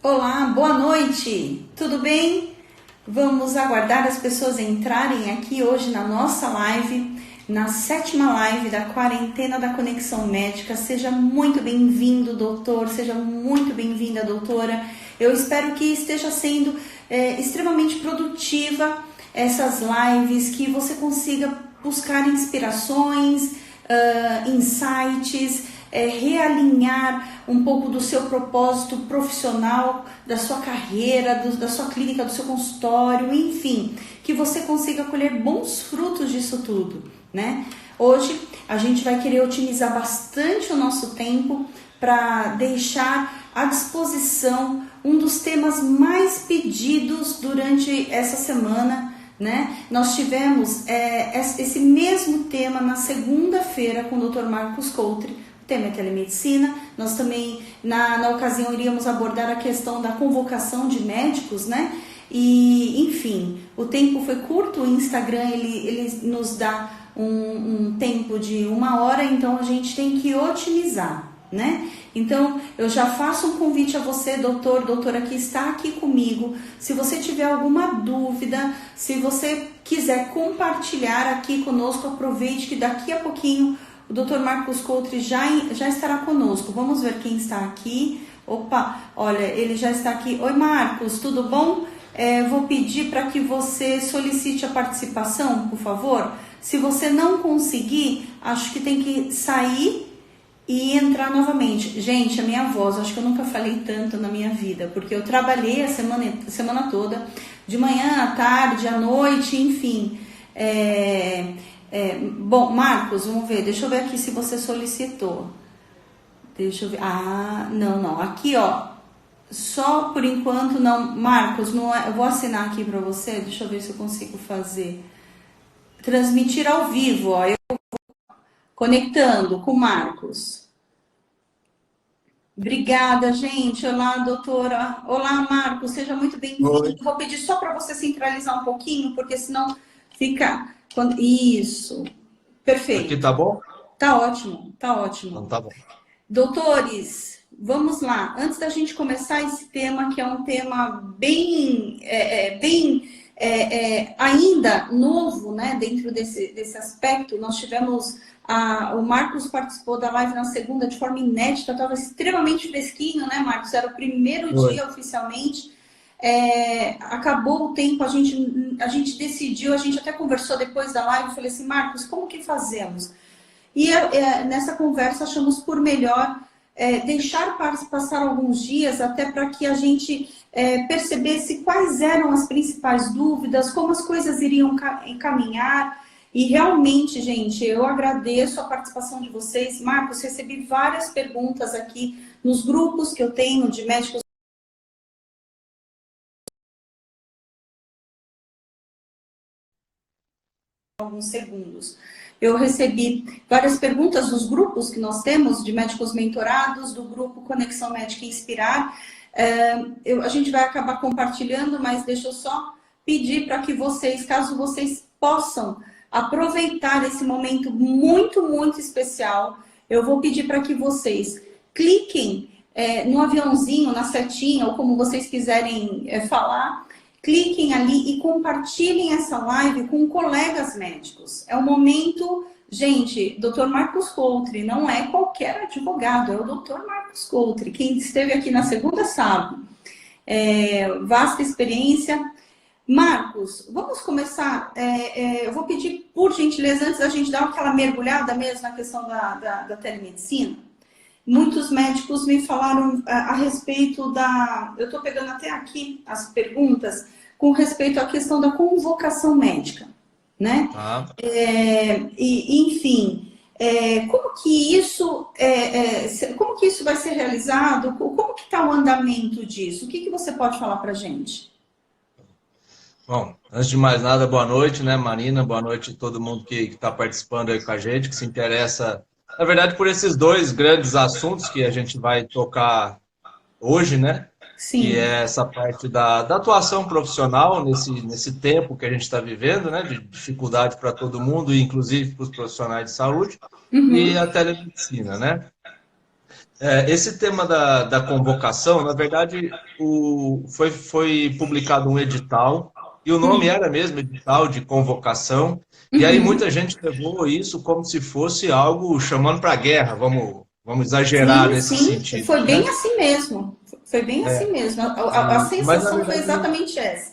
Olá, boa noite, tudo bem? Vamos aguardar as pessoas entrarem aqui hoje na nossa live, na 7ª live da quarentena da Conexão Médica. Seja muito bem-vindo, doutor, seja muito bem-vinda, doutora. Eu espero que esteja sendo extremamente produtiva essas lives, que você consiga buscar inspirações, insights, realinhar um pouco do seu propósito profissional, da sua carreira, da sua clínica, do seu consultório, enfim, que você consiga colher bons frutos disso tudo, né? Hoje a gente vai querer otimizar bastante o nosso tempo para deixar à disposição um dos temas mais pedidos durante essa semana, né? Nós tivemos esse mesmo tema na segunda-feira com o Dr. Marcos Coutri. O tema é telemedicina. Nós também, na ocasião, iríamos abordar a questão da convocação de médicos, né? E, enfim, o tempo foi curto, o Instagram, ele nos dá um tempo de 1 hora, então a gente tem que otimizar, né? Então, eu já faço um convite a você, doutora, que está aqui comigo. Se você tiver alguma dúvida, se você quiser compartilhar aqui conosco, aproveite que daqui a pouquinho o Dr. Marcos Coutri já estará conosco. Vamos ver quem está aqui. Opa, olha, ele já está aqui. Oi, Marcos, tudo bom? Vou pedir para que você solicite a participação, por favor. Se você não conseguir, acho que tem que sair e entrar novamente. Gente, a minha voz, acho que eu nunca falei tanto na minha vida, porque eu trabalhei a semana toda, de manhã, à tarde, à noite, enfim. Bom, Marcos, vamos ver, deixa eu ver aqui se você solicitou. Deixa eu ver. Ah, não. Aqui, ó, só por enquanto não. Marcos, não é, eu vou assinar aqui para você, deixa eu ver se eu consigo fazer. Transmitir ao vivo, ó, eu conectando com o Marcos. Obrigada, gente. Olá, doutora. Olá, Marcos, seja muito bem-vindo. Vou pedir só para você centralizar um pouquinho, porque senão fica... Isso, perfeito. Aqui tá bom? Tá ótimo, tá ótimo. Então tá bom. Doutores, vamos lá. Antes da gente começar esse tema, que é um tema bem ainda novo, né? Dentro desse aspecto, nós tivemos... o Marcos participou da live na segunda de forma inédita, estava extremamente fresquinho, né, Marcos? Era o primeiro dia oficialmente. Acabou o tempo, a gente decidiu, a gente até conversou depois da live, eu falei assim, Marcos, como que fazemos? E nessa conversa achamos por melhor deixar passar alguns dias, até para que a gente percebesse quais eram as principais dúvidas, como as coisas iriam encaminhar. E realmente, gente, eu agradeço a participação de vocês. Marcos, recebi várias perguntas aqui nos grupos que eu tenho de médicos. Alguns segundos. Eu recebi várias perguntas dos grupos que nós temos de médicos mentorados, do grupo Conexão Médica Inspirar. A gente vai acabar compartilhando, mas deixa eu só pedir para que vocês, caso vocês possam aproveitar esse momento muito, muito especial, eu vou pedir para que vocês cliquem no aviãozinho, na setinha, ou como vocês quiserem falar. Cliquem ali e compartilhem essa live com colegas médicos. É o momento, gente, Dr. Marcos Coutri não é qualquer advogado, é o Dr. Marcos Coutri. Quem esteve aqui na segunda sabe. Vasta experiência. Marcos, vamos começar. Eu vou pedir, por gentileza, antes da gente dar aquela mergulhada mesmo na questão da telemedicina. Muitos médicos me falaram a respeito eu estou pegando até aqui as perguntas com respeito à questão da convocação médica, né? Enfim, como que isso vai ser realizado? Como que está o andamento disso? O que você pode falar para a gente? Bom, antes de mais nada, boa noite, né, Marina? Boa noite a todo mundo que está participando aí com a gente, que se interessa, na verdade, por esses dois grandes assuntos que a gente vai tocar hoje, né? Sim. Que é essa parte da atuação profissional nesse tempo que a gente está vivendo, né? De dificuldade para todo mundo, inclusive para os profissionais de saúde, e a telemedicina, né? Esse tema da convocação, na verdade, foi publicado um edital, e o nome era mesmo edital de convocação, e aí muita gente levou isso como se fosse algo chamando para a guerra, vamos exagerar Sim, nesse sim, sentido, foi bem né? assim mesmo. Foi bem assim mesmo. A Mas na sensação foi verdade, exatamente essa.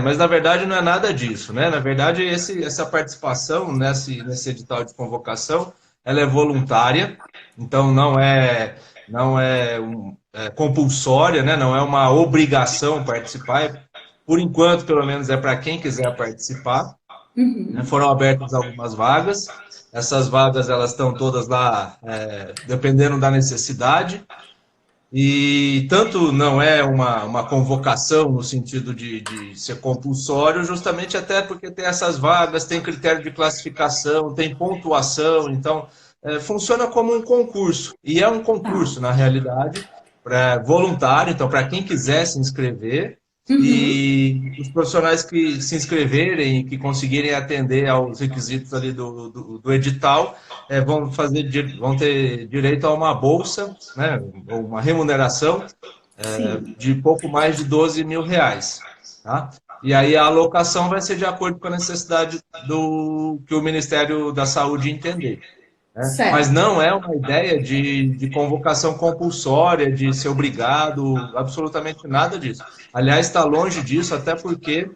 mas na verdade não é nada disso, né? Na verdade, essa participação nesse edital de convocação, ela é voluntária, então não é compulsória, né? Não é uma obrigação participar. Por enquanto, pelo menos, é para quem quiser participar, né? Foram abertas algumas vagas. Essas vagas elas estão todas lá, dependendo da necessidade. E tanto não é uma convocação no sentido de ser compulsório, justamente até porque tem essas vagas, tem critério de classificação, tem pontuação, então funciona como um concurso. E é um Tá. concurso, na realidade, voluntário, então para quem quiser se inscrever, Uhum. e os profissionais que se inscreverem e que conseguirem atender aos requisitos ali do edital, vão ter direito a uma bolsa, né, ou uma remuneração Sim. de pouco mais de R$ 12.000. Tá? E aí a alocação vai ser de acordo com a necessidade do que o Ministério da Saúde entender. Né? Mas Certo. não é uma ideia de convocação compulsória, de ser obrigado, absolutamente nada disso. Aliás, está longe disso, até porque,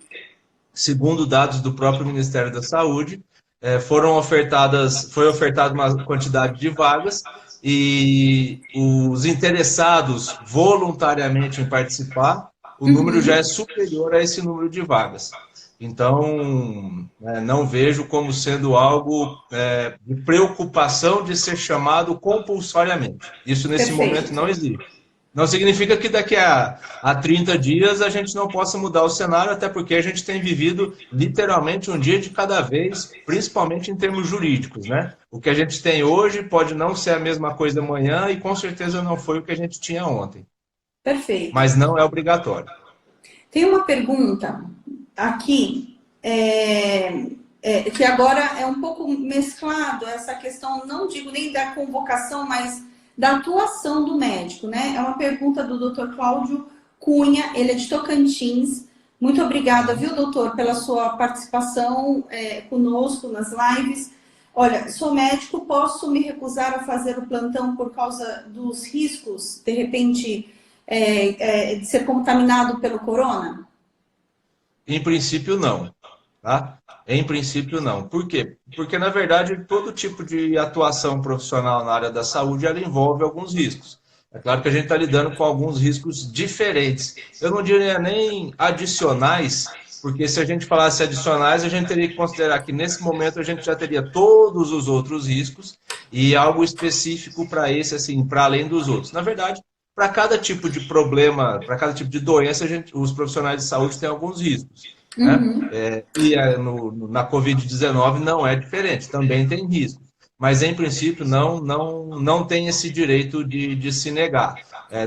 segundo dados do próprio Ministério da Saúde, foi ofertada uma quantidade de vagas e os interessados voluntariamente em participar, o número já é Uhum. superior a esse número de vagas. Então, não vejo como sendo algo de preocupação de ser chamado compulsoriamente. Isso, nesse momento, Perfeito. não existe. Não significa que daqui a 30 dias a gente não possa mudar o cenário, até porque a gente tem vivido literalmente um dia de cada vez, principalmente em termos jurídicos, né? O que a gente tem hoje pode não ser a mesma coisa amanhã e com certeza não foi o que a gente tinha ontem. Perfeito. Mas não é obrigatório. Tem uma pergunta aqui, que agora é um pouco mesclado essa questão, não digo nem da convocação, mas da atuação do médico, né? É uma pergunta do Dr. Cláudio Cunha, ele é de Tocantins. Muito obrigada, viu, doutor, pela sua participação conosco nas lives. Olha, sou médico, posso me recusar a fazer o plantão por causa dos riscos, de repente, de ser contaminado pelo corona? Em princípio, não. Tá? Em princípio, não. Por quê? Porque, na verdade, todo tipo de atuação profissional na área da saúde, ela envolve alguns riscos. É claro que a gente está lidando com alguns riscos diferentes. Eu não diria nem adicionais, porque se a gente falasse adicionais, a gente teria que considerar que, nesse momento, a gente já teria todos os outros riscos e algo específico para esse, assim, para além dos outros. Na verdade, para cada tipo de problema, para cada tipo de doença, os profissionais de saúde têm alguns riscos. Né? Uhum. Na Covid-19 não é diferente, também tem risco. Mas, em princípio, não tem esse direito de se negar.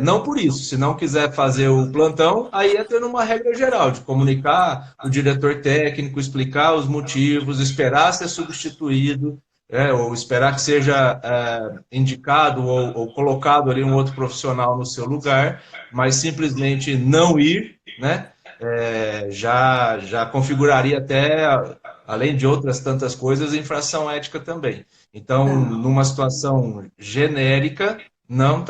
Não por isso, se não quiser fazer o plantão, aí é tendo uma regra geral de comunicar o diretor técnico, explicar os motivos, esperar ser substituído, ou esperar que seja indicado ou colocado ali um outro profissional no seu lugar, mas simplesmente não ir, né? Já configuraria até, além de outras tantas coisas, infração ética também. Então, Tá. numa situação genérica, não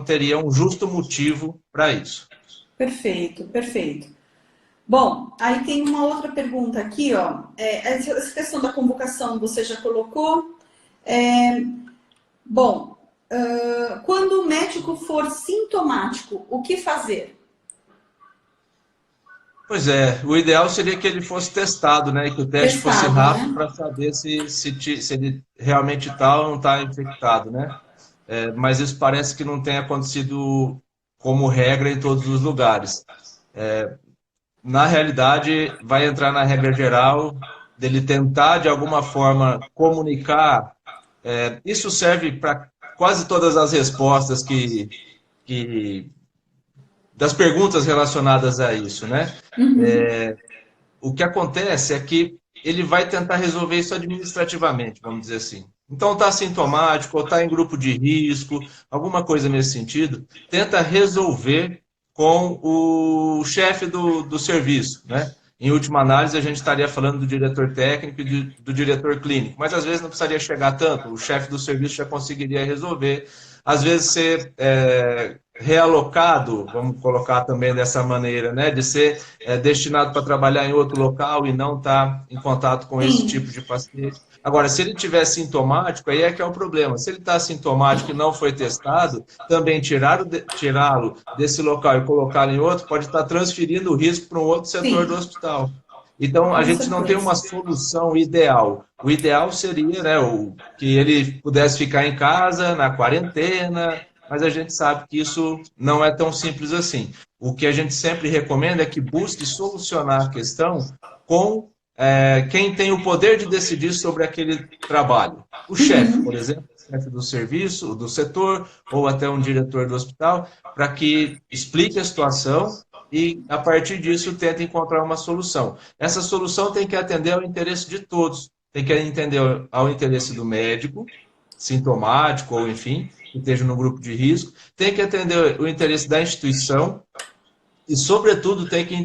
teria um justo motivo para isso. Perfeito, perfeito. Bom, aí tem uma outra pergunta aqui, ó. Essa questão da convocação você já colocou. É, bom, quando o médico for sintomático, o que fazer? Pois é, o ideal seria que ele fosse testado, né? E que o teste fosse Testado, rápido né? para saber se ele realmente está ou não está infectado, né? Mas isso parece que não tem acontecido como regra em todos os lugares. Na realidade, vai entrar na regra geral dele tentar, de alguma forma, comunicar. Isso serve para quase todas as respostas que das perguntas relacionadas a isso, né? Uhum. O que acontece é que ele vai tentar resolver isso administrativamente, vamos dizer assim. Então está sintomático ou está em grupo de risco, alguma coisa nesse sentido, tenta resolver com o chefe do serviço, né? Em última análise, a gente estaria falando do diretor técnico e do diretor clínico, mas às vezes não precisaria chegar tanto, o chefe do serviço já conseguiria resolver. Às vezes ser realocado, vamos colocar também dessa maneira, né? De ser destinado para trabalhar em outro local e não estar em contato com esse Sim, tipo de paciente. Agora, se ele tiver sintomático, aí é que é o problema. Se ele está sintomático e não foi testado, também tirá-lo desse local e colocá-lo em outro pode estar transferindo o risco para um outro setor do sim, hospital. Então, a com gente não tem uma certeza. solução ideal. O ideal seria, né, que ele pudesse ficar em casa, na quarentena, mas a gente sabe que isso não é tão simples assim. O que a gente sempre recomenda é que busque solucionar a questão com quem tem o poder de decidir sobre aquele trabalho. O chefe, por exemplo, o chefe do serviço, do setor, ou até um diretor do hospital, para que explique a situação e, a partir disso, tente encontrar uma solução. Essa solução tem que atender ao interesse de todos. Tem que atender ao interesse do médico, sintomático, ou enfim, que esteja no grupo de risco, tem que atender o interesse da instituição, e, sobretudo, tem que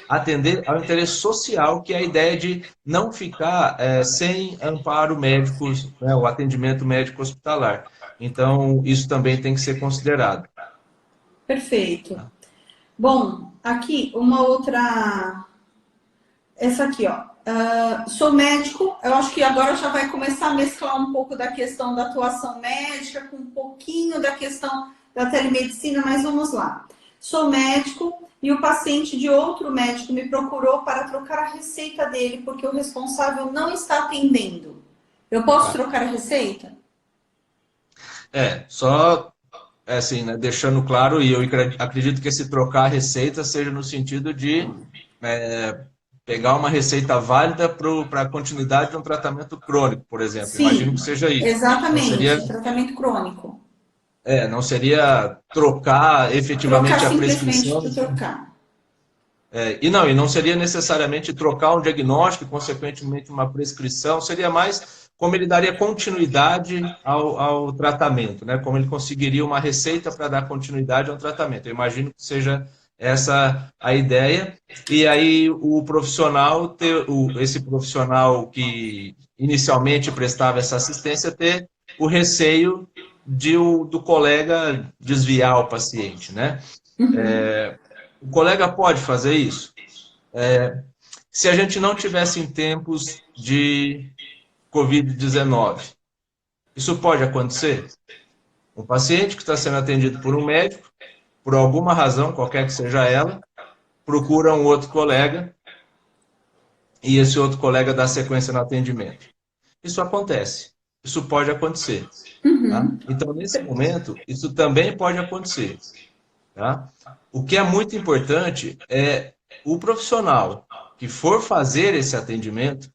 atender ao interesse social, que é a ideia de não ficar sem amparo médico, né, o atendimento médico hospitalar. Então, isso também tem que ser considerado. Perfeito. Bom, aqui uma outra. Essa aqui, ó. Sou médico, eu acho que agora já vai começar a mesclar um pouco da questão da atuação médica com um pouquinho da questão da telemedicina, mas vamos lá. Sou médico e o paciente de outro médico me procurou para trocar a receita dele porque o responsável não está atendendo. Eu posso trocar a receita? Só assim, né, deixando claro, e eu acredito que esse trocar a receita seja no sentido de pegar uma receita válida para a continuidade de um tratamento crônico, por exemplo. Imagino que Sim, seja isso. Não seria, exatamente. Tratamento crônico. não seria trocar Trocar efetivamente a simplesmente prescrição. por trocar. E não seria necessariamente trocar um diagnóstico, consequentemente uma prescrição, seria mais como ele daria continuidade ao tratamento, né? Como ele conseguiria uma receita para dar continuidade ao tratamento. Eu imagino que seja essa a ideia. E aí o profissional, esse profissional que inicialmente prestava essa assistência, ter o receio do colega desviar o paciente, né? O colega pode fazer isso? Se a gente não tivesse em tempos de Covid-19, isso pode acontecer? Um paciente que está sendo atendido por um médico, por alguma razão, qualquer que seja ela, procura um outro colega e esse outro colega dá sequência no atendimento. Isso acontece. Isso pode acontecer. Tá? Então, nesse momento, isso também pode acontecer. Tá? O que é muito importante é o profissional que for fazer esse atendimento,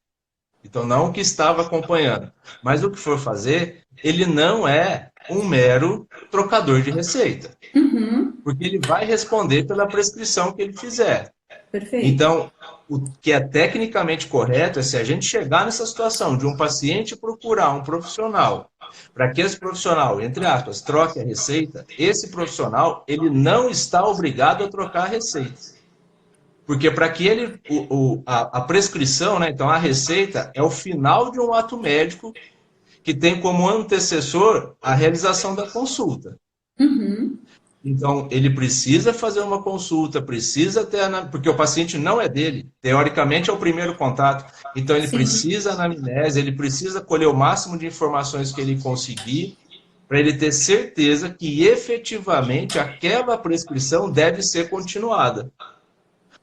então não o que estava acompanhando, mas o que for fazer, ele não é um mero trocador de receita, porque ele vai responder pela prescrição que ele fizer. Perfeito. Então, o que é tecnicamente correto é se a gente chegar nessa situação de um paciente procurar um profissional para que esse profissional, entre aspas, troque a receita, esse profissional, ele não está obrigado a trocar a receita. Porque para que ele, a prescrição, né, então a receita é o final de um ato médico que tem como antecessor a realização da consulta. Então, ele precisa fazer uma consulta, precisa ter, porque o paciente não é dele, teoricamente é o primeiro contato, então ele precisa anamnese, ele precisa colher o máximo de informações que ele conseguir, para ele ter certeza que efetivamente aquela prescrição deve ser continuada.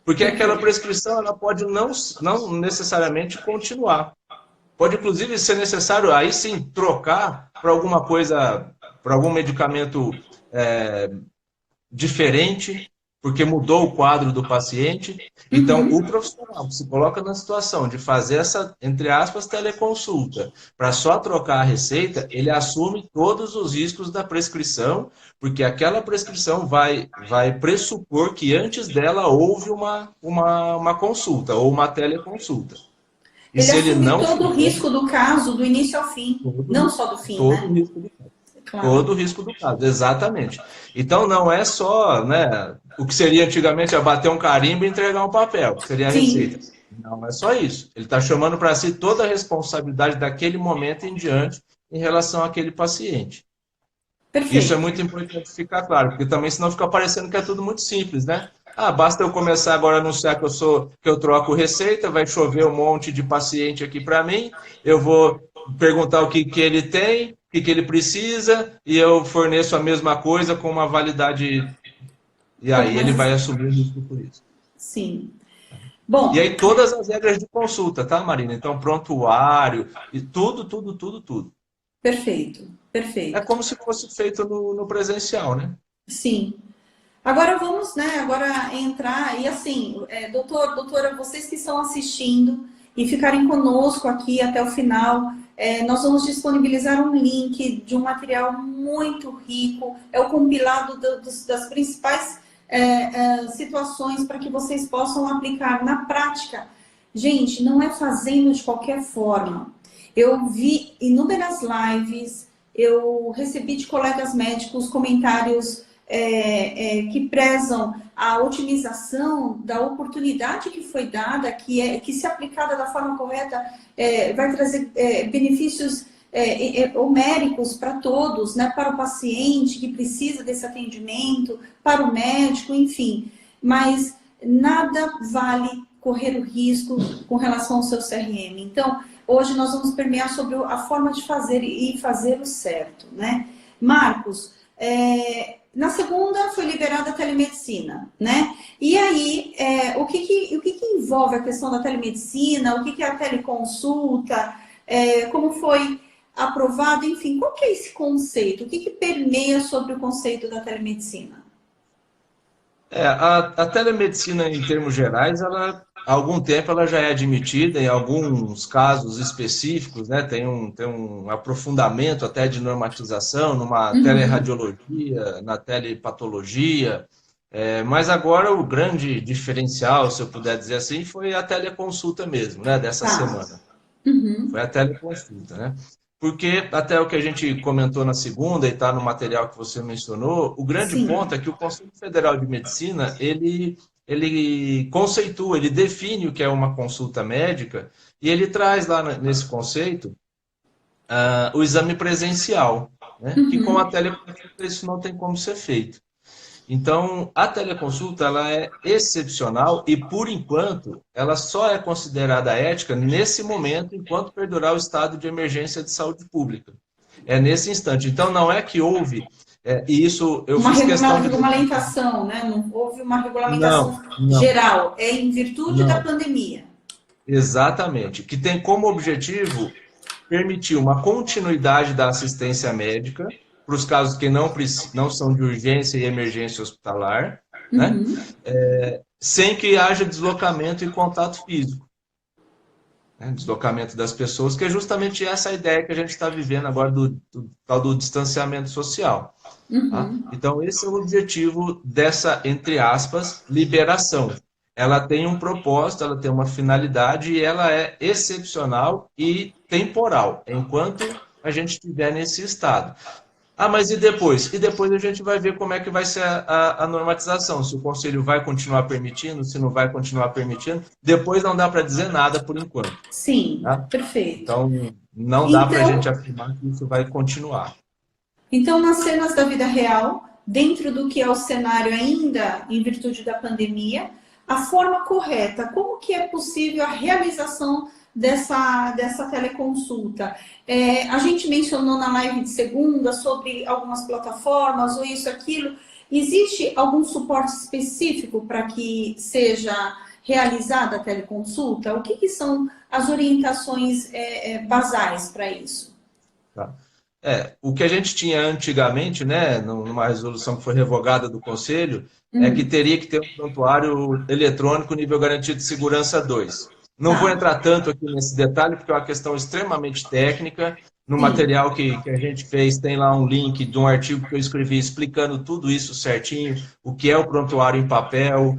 Porque aquela prescrição ela pode não necessariamente continuar. Pode, inclusive, ser necessário, aí sim, trocar para alguma coisa, para algum medicamento diferente, porque mudou o quadro do paciente. Então, o profissional que se coloca na situação de fazer essa, entre aspas, teleconsulta, para só trocar a receita, ele assume todos os riscos da prescrição, porque aquela prescrição vai pressupor que antes dela houve uma consulta ou uma teleconsulta. E Ele se ele assume não todo o fizer, risco do caso, do início ao fim, não só do fim, todo o né? risco do caso. Claro. Todo o risco do caso, exatamente. Então não é só, né, o que seria antigamente é bater um carimbo e entregar um papel, que seria a receita. Sim, Não é só isso. Ele está chamando para si toda a responsabilidade daquele momento em diante em relação àquele paciente. Isso é perfeito. muito importante ficar claro, porque também senão fica parecendo que é tudo muito simples, né? Ah, basta eu começar agora a anunciar que eu troco receita, vai chover um monte de paciente aqui para mim, eu vou perguntar o que, que ele tem, o que, que ele precisa, e eu forneço a mesma coisa com uma validade, e Um pouco aí ele mais. vai assumir o risco por isso. Sim. E Bom, aí todas as regras de consulta, tá, Marina? Então, prontuário, e tudo, tudo, tudo, tudo. perfeito, É perfeito. como se fosse feito no presencial, né? Sim. Agora vamos, né, agora entrar e assim, doutora, vocês que estão assistindo e ficarem conosco aqui até o final, nós vamos disponibilizar um link de um material muito rico, é o compilado das principais situações para que vocês possam aplicar na prática. Gente, não é fazendo de qualquer forma. Eu vi inúmeras lives, eu recebi de colegas médicos comentários que prezam a otimização da oportunidade que foi dada, que se aplicada da forma correta, vai trazer benefícios homéricos para todos, né? Para o paciente que precisa desse atendimento, para o médico, enfim. Mas nada vale correr o risco com relação ao seu CRM. Então, hoje nós vamos permear sobre a forma de fazer e fazer o certo, né? Marcos, na segunda foi liberada a telemedicina, né? E aí, o que envolve a questão da telemedicina? O que é a teleconsulta? Como foi aprovado? Enfim, qual que é esse conceito? O que permeia sobre o conceito da telemedicina? A telemedicina, em termos gerais, há algum tempo ela já é admitida, em alguns casos específicos, né, tem um aprofundamento até de normatização, numa Uhum. teleradiologia, na telepatologia, mas agora o grande diferencial, se eu puder dizer assim, foi a teleconsulta mesmo, né, dessa Tá. semana. Uhum. Foi a teleconsulta, né? Porque até o que a gente comentou na segunda e está no material que você mencionou, o grande Sim. ponto é que o Conselho Federal de Medicina, ele conceitua, ele define o que é uma consulta médica e ele traz lá nesse conceito o exame presencial, né? Que com a Uhum. teleconsulta isso não tem como ser feito. Então, a teleconsulta ela é excepcional e, por enquanto, ela só é considerada ética nesse momento, enquanto perdurar o estado de emergência de saúde pública. É nesse instante. Então, não é que houve, e isso eu Uma fiz questão de deixar claro. regulamentação, né? Não houve uma Não, regulamentação não, geral. É em virtude da não. pandemia. Exatamente. Que tem como objetivo permitir uma continuidade da assistência médica para os casos que não são de urgência e emergência hospitalar, né? Uhum. Sem que haja deslocamento e contato físico, né? Deslocamento das pessoas, que é justamente essa ideia que a gente está vivendo agora do tal do distanciamento social. Tá? Uhum. Então, esse é o objetivo dessa, entre aspas, liberação. Ela tem um propósito, ela tem uma finalidade e ela é excepcional e temporal, enquanto a gente estiver nesse estado. Ah, mas e depois? E depois a gente vai ver como é que vai ser a normatização, se o Conselho vai continuar permitindo, se não vai continuar permitindo. Depois não dá para dizer nada por enquanto. Sim, Tá? perfeito. Então, não dá para a gente Então, afirmar que isso vai continuar. então, nas cenas da vida real, dentro do que é o cenário ainda em virtude da pandemia, a forma correta, como que é possível a realização dessa teleconsulta? A gente mencionou na live de segunda sobre algumas plataformas ou isso, aquilo. Existe algum suporte específico para que seja realizada a teleconsulta? O que são as orientações basais para isso? Tá? O que a gente tinha antigamente, né, numa resolução que foi revogada do Conselho, é que Hum, teria que ter um prontuário eletrônico nível garantia de segurança 2. Não vou entrar tanto aqui nesse detalhe, porque é uma questão extremamente técnica. No material que a gente fez, tem lá um link de um artigo que eu escrevi explicando tudo isso certinho, o que é o prontuário em papel,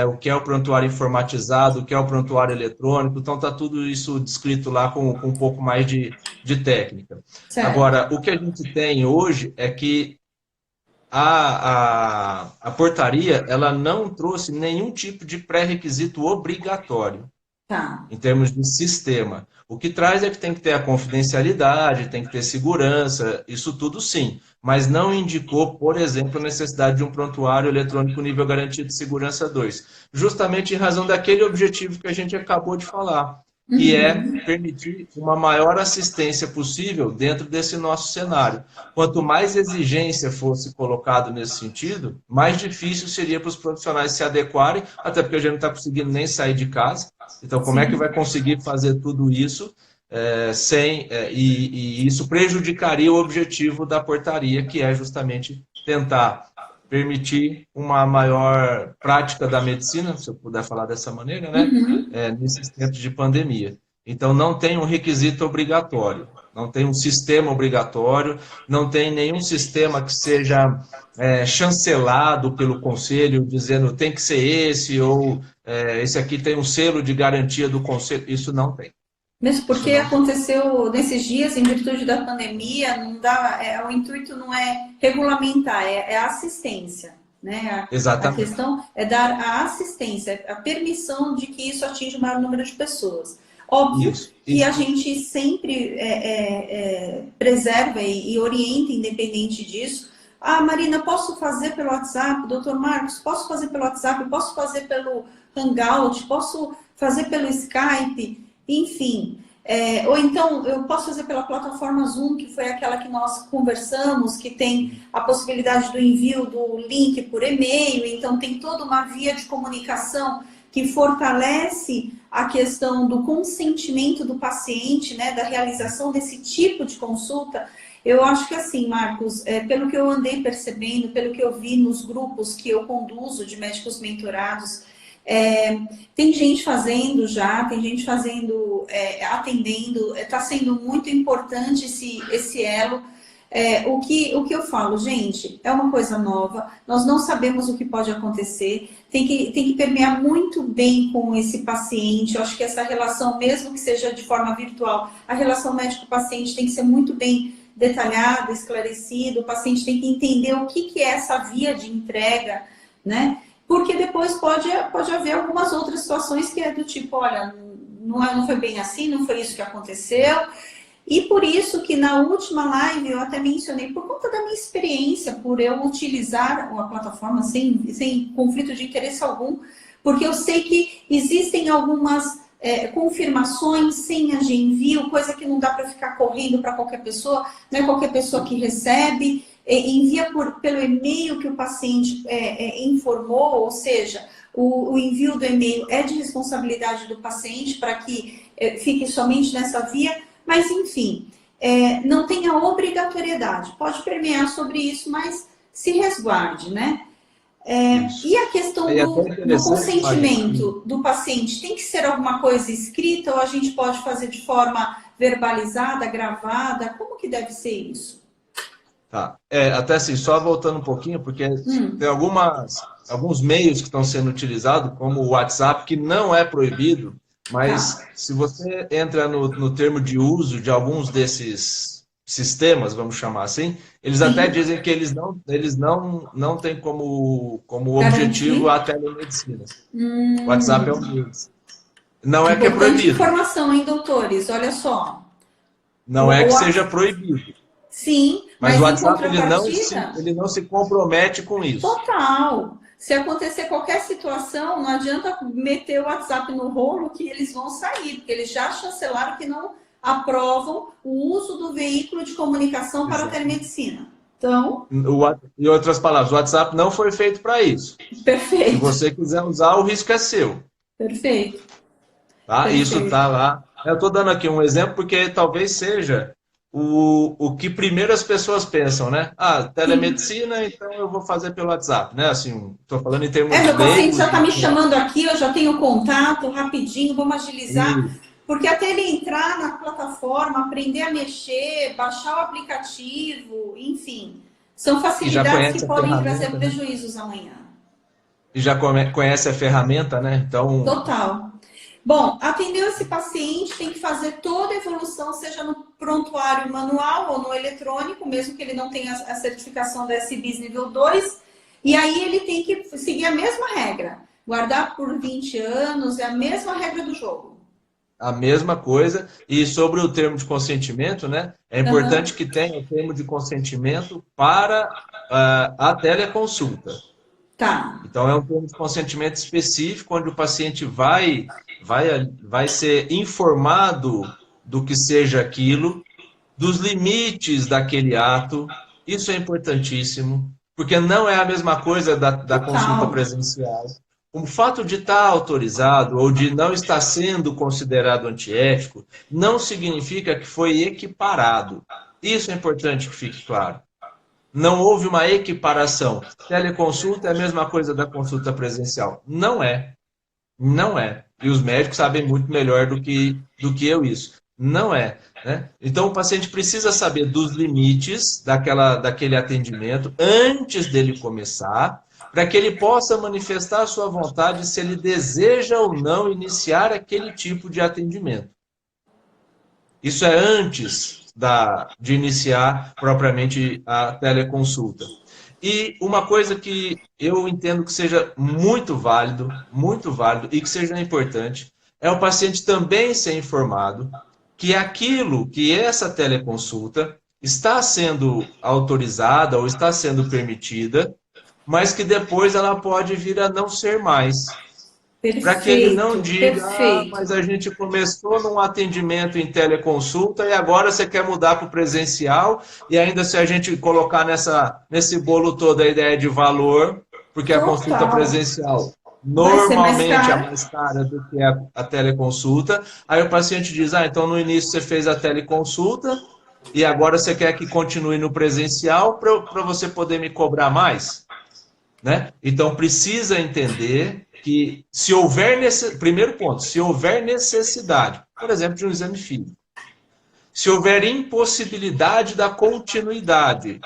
o que é o prontuário informatizado, o que é o prontuário eletrônico. Então, está tudo isso descrito lá com um pouco mais de técnica. Certo. Agora, o que a gente tem hoje é que a portaria ela não trouxe nenhum tipo de pré-requisito obrigatório. Tá. Em termos de sistema. O que traz é que tem que ter a confidencialidade, tem que ter segurança, isso tudo sim. Mas não indicou, por exemplo, a necessidade de um prontuário eletrônico nível garantia de segurança 2. Justamente em razão daquele objetivo que a gente acabou de falar, que é permitir uma maior assistência possível dentro desse nosso cenário. Quanto mais exigência fosse colocado nesse sentido, mais difícil seria para os profissionais se adequarem, até porque a gente não está conseguindo nem sair de casa. Então, como é que vai conseguir fazer tudo isso e isso prejudicaria o objetivo da portaria, que é justamente tentar permitir uma maior prática da medicina, se eu puder falar dessa maneira, né? Nesses tempos de pandemia. Então, não tem um requisito obrigatório, não tem um sistema obrigatório, não tem nenhum sistema que seja chancelado pelo conselho, dizendo tem que ser esse, ou esse aqui tem um selo de garantia do conselho. Isso não tem. Mesmo porque aconteceu nesses dias, em virtude da pandemia, não dá, o intuito não é regulamentar, é assistência. Né? Exatamente. A questão é dar a assistência, a permissão de que isso atinja o maior número de pessoas. Óbvio que a gente sempre preserva e orienta, independente disso. Ah, Marina, posso fazer pelo WhatsApp? Doutor Marcos, posso fazer pelo WhatsApp? Posso fazer pelo Hangout? Posso fazer pelo Skype? Enfim. Ou então, eu posso fazer pela plataforma Zoom, que foi aquela que nós conversamos, que tem a possibilidade do envio do link por e-mail. Então, tem toda uma via de comunicação que fortalece a questão do consentimento do paciente, né, da realização desse tipo de consulta. Eu acho que assim, Marcos, pelo que eu andei percebendo, pelo que eu vi nos grupos que eu conduzo de médicos mentorados, tem gente fazendo já, tem gente fazendo, atendendo, está sendo muito importante esse elo. O que eu falo, gente, é uma coisa nova, nós não sabemos o que pode acontecer, tem que permear muito bem com esse paciente. Eu acho que essa relação, mesmo que seja de forma virtual, a relação médico-paciente tem que ser muito bem detalhada, esclarecida, o paciente tem que entender o que é essa via de entrega, né? Porque depois pode haver algumas outras situações que é do tipo, olha, não foi bem assim, não foi isso que aconteceu. E por isso que na última live eu até mencionei, por conta da minha experiência, por eu utilizar a plataforma sem conflito de interesse algum, porque eu sei que existem algumas confirmações, senhas de envio, coisa que não dá para ficar correndo para qualquer pessoa, não é qualquer pessoa que recebe, envia pelo e-mail que o paciente informou, ou seja, o envio do e-mail é de responsabilidade do paciente para que fique somente nessa via. Mas, enfim, não tem a obrigatoriedade. Pode permear sobre isso, mas se resguarde, né? E a questão do consentimento do paciente, tem que ser alguma coisa escrita ou a gente pode fazer de forma verbalizada, gravada? Como que deve ser isso? Tá. Até assim, só voltando um pouquinho, porque tem alguns meios que estão sendo utilizados, como o WhatsApp, que não é proibido, mas se você entra no termo de uso de alguns desses sistemas, vamos chamar assim, eles até dizem que eles não têm como objetivo a telemedicina. O WhatsApp é um deles. Não é que é proibido. Informação, hein, doutores? Olha só. Não é que seja proibido. Sim, mas o WhatsApp ele não se compromete com isso. Total. Se acontecer qualquer situação, não adianta meter o WhatsApp no rolo que eles vão sair, porque eles já chancelaram que não aprovam o uso do veículo de comunicação para a telemedicina. Então... Em outras palavras, o WhatsApp não foi feito para isso. Perfeito. Se você quiser usar, o risco é seu. Perfeito. Tá? Perfeito. Isso está lá. Eu estou dando aqui um exemplo porque talvez seja o que primeiro as pessoas pensam, né? Ah, telemedicina, então eu vou fazer pelo WhatsApp, né? Assim, estou falando em termos Meu paciente já leigos. está me chamando aqui, eu já tenho contato, rapidinho, vamos agilizar. E, Porque até ele entrar na plataforma, aprender a mexer, baixar o aplicativo, enfim, são e já facilidades que conhece a podem trazer ferramenta, né? prejuízos amanhã. E já conhece a ferramenta, né? Então, Total. Bom, atendeu esse paciente, tem que fazer toda a evolução, seja no prontuário manual ou no eletrônico, mesmo que ele não tenha a certificação da SBIS nível 2. E aí ele tem que seguir a mesma regra. Guardar por 20 anos é a mesma regra do jogo. a mesma coisa. E sobre o termo de consentimento, né? É importante que tenha o termo de consentimento para a teleconsulta. Tá. Então, é um termo de consentimento específico, onde o paciente vai ser informado do que seja aquilo, dos limites daquele ato. Isso é importantíssimo, porque não é a mesma coisa da consulta Total. presencial. O fato de estar autorizado ou de não estar sendo considerado antiético não significa que foi equiparado. Isso é importante que fique claro. Não houve uma equiparação. Teleconsulta é a mesma coisa da consulta presencial. Não é. Não é. E os médicos sabem muito melhor do que eu isso. Não é. Né? Então, o paciente precisa saber dos limites daquele atendimento antes dele começar, para que ele possa manifestar a sua vontade se ele deseja ou não iniciar aquele tipo de atendimento. Isso é antes de iniciar propriamente a teleconsulta. E uma coisa que eu entendo que seja muito válido e que seja importante, é o paciente também ser informado que essa teleconsulta está sendo autorizada ou está sendo permitida, mas que depois ela pode vir a não ser mais. Para que ele não Perfeito, diga, perfeito. mas a gente começou num atendimento em teleconsulta e agora você quer mudar para o presencial, e ainda se a gente colocar nesse bolo todo a ideia de valor, porque a consulta Total. presencial Vai ser mais normalmente é caro. mais cara do que a teleconsulta, aí o paciente diz, então no início você fez a teleconsulta e agora você quer que continue no presencial para você poder me cobrar mais? Né? Então precisa entender que primeiro ponto, se houver necessidade, por exemplo, de um exame físico, se houver impossibilidade da continuidade,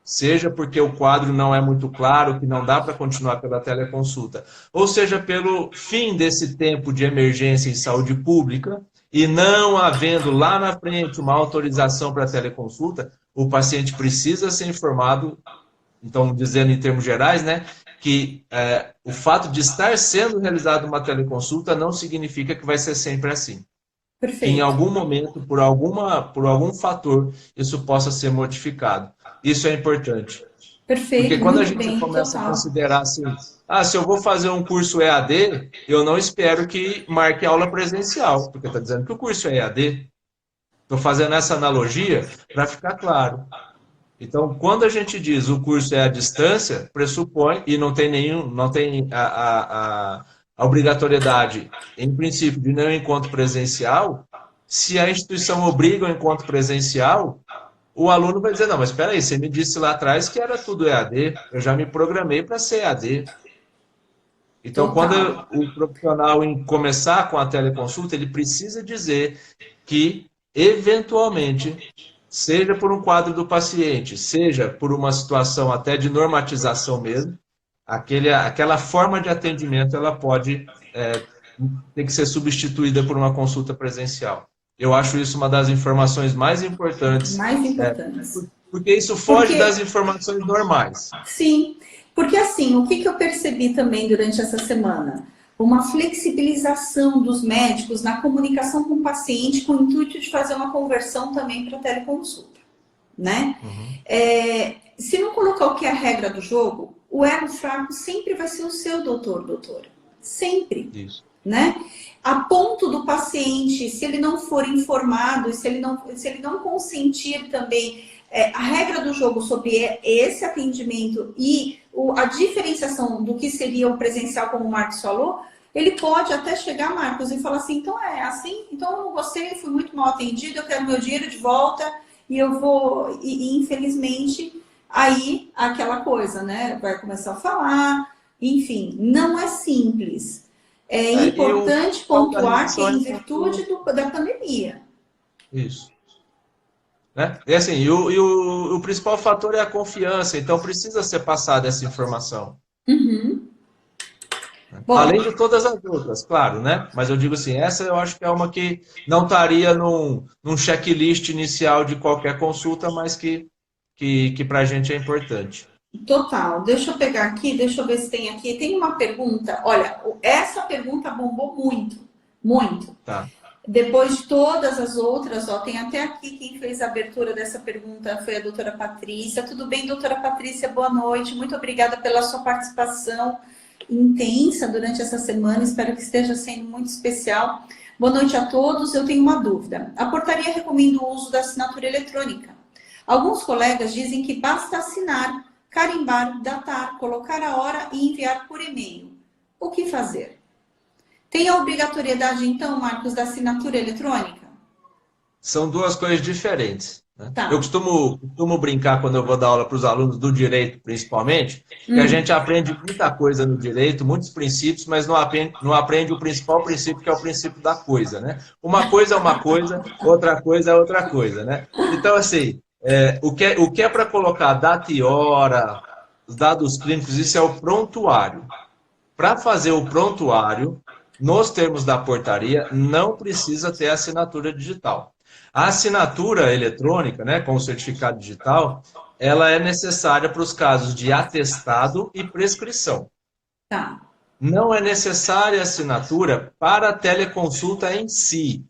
seja porque o quadro não é muito claro, que não dá para continuar pela teleconsulta, ou seja pelo fim desse tempo de emergência em saúde pública, e não havendo lá na frente uma autorização para a teleconsulta, o paciente precisa ser informado. Então, dizendo em termos gerais, né, que o fato de estar sendo realizada uma teleconsulta não significa que vai ser sempre assim. Que em Perfeito. algum momento, por algum fator, isso possa ser modificado. Isso é importante. Porque Perfeito, quando a muito gente bem, começa a total. considerar assim, se eu vou fazer um curso EAD, eu não espero que marque aula presencial, porque está dizendo que o curso é EAD. Estou fazendo essa analogia para ficar claro. Então, quando a gente diz o curso é à distância, pressupõe, e não tem a obrigatoriedade, em princípio, de nenhum encontro presencial. Se a instituição obriga o encontro presencial, o aluno vai dizer, não, mas espera aí, você me disse lá atrás que era tudo EAD, eu já me programei para ser EAD. Então, quando Total. o profissional começar com a teleconsulta, ele precisa dizer que, eventualmente, seja por um quadro do paciente, seja por uma situação até de normatização mesmo, aquela forma de atendimento ela pode ter que ser substituída por uma consulta presencial. Eu acho isso uma das informações mais importantes, Mais importantes. porque isso foge das Porque, informações normais. sim, porque assim, o que eu percebi também durante essa semana? Uma flexibilização dos médicos na comunicação com o paciente, com o intuito de fazer uma conversão também para teleconsulta, né? Uhum. Se não colocar o que é a regra do jogo, o elo fraco sempre vai ser o seu doutora. Sempre. Isso. Né? A ponto do paciente, se ele não for informado, se ele não consentir também a regra do jogo sobre esse atendimento e a diferenciação do que seria o presencial, como o Marcos falou, ele pode até chegar, Marcos, e falar assim, então é assim, então eu não gostei, fui muito mal atendido, eu quero meu dinheiro de volta, e eu vou, e infelizmente, aí aquela coisa, né? Vai começar a falar, enfim, não é simples. É E o importante principal da pontuar que é redação é em quando... virtude da pandemia. Isso. Né? E assim, o principal fator é a confiança, então precisa ser passada essa informação. Uhum. Bom, Além de todas as outras, claro, né? Mas eu digo assim, essa eu acho que é uma que não estaria num checklist inicial de qualquer consulta, mas que para a gente é importante. total. Deixa eu pegar aqui, deixa eu ver se tem aqui. Tem uma pergunta. Olha, essa pergunta bombou muito, muito. Tá. Depois de todas as outras, ó, tem até aqui quem fez a abertura dessa pergunta foi a doutora Patrícia. Tudo bem, doutora Patrícia? Boa noite. Muito obrigada pela sua participação intensa durante essa semana. Espero que esteja sendo muito especial. Boa noite a todos. Eu tenho uma dúvida. A portaria recomenda o uso da assinatura eletrônica. Alguns colegas dizem que basta assinar, carimbar, datar, colocar a hora e enviar por e-mail. O que fazer? Tem a obrigatoriedade, então, Marcos, da assinatura eletrônica? São duas coisas diferentes. Né? Eu Tá. costumo brincar quando eu vou dar aula para os alunos do direito, principalmente, que a gente aprende muita coisa no direito, muitos princípios, mas não aprende o principal princípio, que é o princípio da coisa. Né? Uma coisa é uma coisa, outra coisa é outra coisa. Né? Então, assim, o que é para colocar data e hora, os dados clínicos, isso é o prontuário. Para fazer o prontuário, nos termos da portaria, não precisa ter assinatura digital. A assinatura eletrônica, né, com o certificado digital, ela é necessária para os casos de atestado e prescrição. Tá. Não é necessária a assinatura para a teleconsulta em si,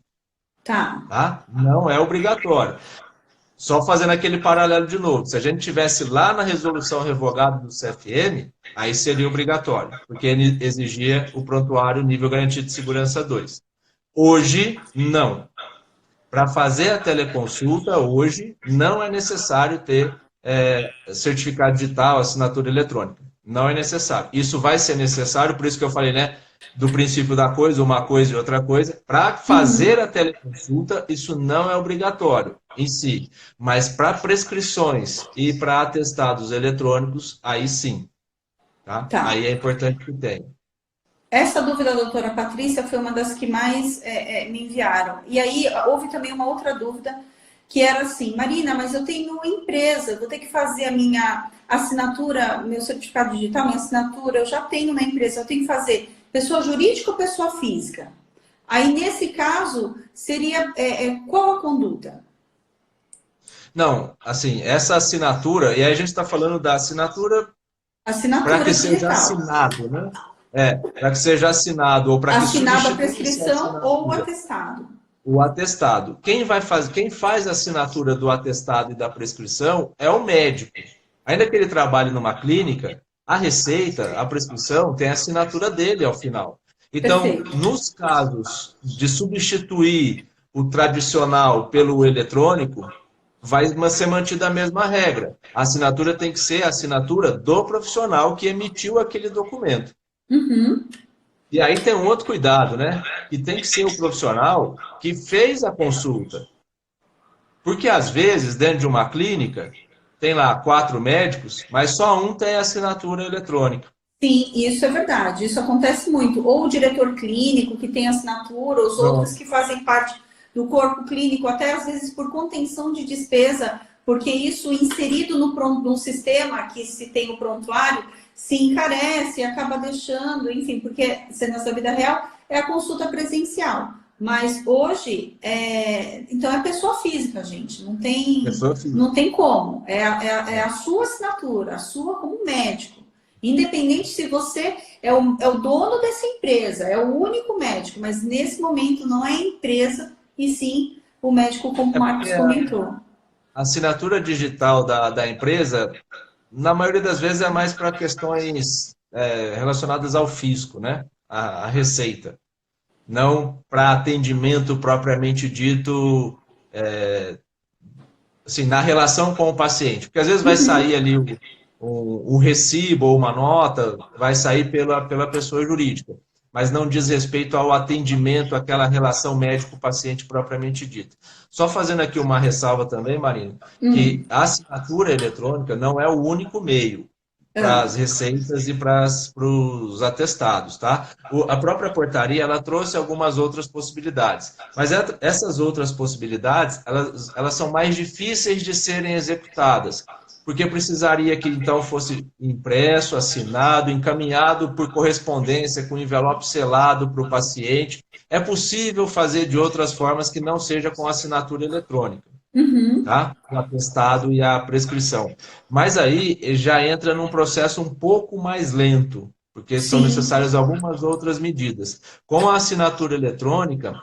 Tá. tá? Não é obrigatório. Só fazendo aquele paralelo de novo, se a gente tivesse lá na resolução revogada do CFM, aí seria obrigatório, porque ele exigia o prontuário nível garantido de segurança 2. Hoje, não. Para fazer a teleconsulta, hoje, não é necessário ter certificado digital, assinatura eletrônica. Não é necessário. Isso vai ser necessário, por isso que eu falei, né, do princípio da coisa, uma coisa e outra coisa. Para fazer a teleconsulta, isso não é obrigatório em si. Mas para prescrições e para atestados eletrônicos, aí sim. Tá? Tá. Aí é importante que tenha. Essa dúvida da doutora Patrícia foi uma das que mais me enviaram. E aí houve também uma outra dúvida que era assim, Marina, mas eu tenho empresa, vou ter que fazer a minha assinatura, meu certificado digital, minha assinatura, eu já tenho na empresa, eu tenho que fazer pessoa jurídica ou pessoa física? Aí, nesse caso, seria qual a conduta? Não, assim, essa assinatura, e aí a gente está falando da assinatura para Assinatura que seja digital. assinado, né? Para que seja assinado ou para que Assinado a substitua essa prescrição ou o assinatura. atestado. O atestado. Quem faz a assinatura do atestado e da prescrição é o médico. Ainda que ele trabalhe numa clínica, a receita, a prescrição, tem a assinatura dele ao final. Então, Perfeito. nos casos de substituir o tradicional pelo eletrônico, vai ser mantida a mesma regra. A assinatura tem que ser a assinatura do profissional que emitiu aquele documento. Uhum. E aí tem um outro cuidado, né? Que tem que ser o profissional que fez a consulta. Porque, às vezes, dentro de uma clínica, tem lá 4 médicos, mas só um tem assinatura eletrônica. Sim, isso é verdade. Isso acontece muito. Ou o diretor clínico que tem assinatura, os outros Pronto. que fazem parte do corpo clínico, até às vezes por contenção de despesa, porque isso inserido no sistema que se tem o prontuário, se encarece, acaba deixando, enfim, porque se na sua vida real é a consulta presencial. Mas hoje, então é pessoa física, gente. Não tem como. É a sua assinatura, a sua como médico. Independente se você é o dono dessa empresa, é o único médico, mas nesse momento não é a empresa, e sim o médico, como o Marcos comentou. A assinatura digital da empresa, na maioria das vezes, é mais para questões relacionadas ao fisco, né? A receita. Não para atendimento propriamente dito, assim, na relação com o paciente. Porque às vezes vai sair ali um recibo ou uma nota, vai sair pela pessoa jurídica. mas não diz respeito ao atendimento, àquela relação médico-paciente propriamente dita. Só fazendo aqui uma ressalva também, Marina, que a assinatura eletrônica não é o único meio para as receitas e para os atestados, tá? A própria portaria, ela trouxe algumas outras possibilidades, mas essas outras possibilidades, elas são mais difíceis de serem executadas, porque precisaria que, então, fosse impresso, assinado, encaminhado por correspondência, com envelope selado para o paciente. É possível fazer de outras formas que não seja com assinatura eletrônica. Tá? O atestado e a prescrição. Mas aí já entra num processo um pouco mais lento, porque são necessárias algumas outras medidas. Com a assinatura eletrônica,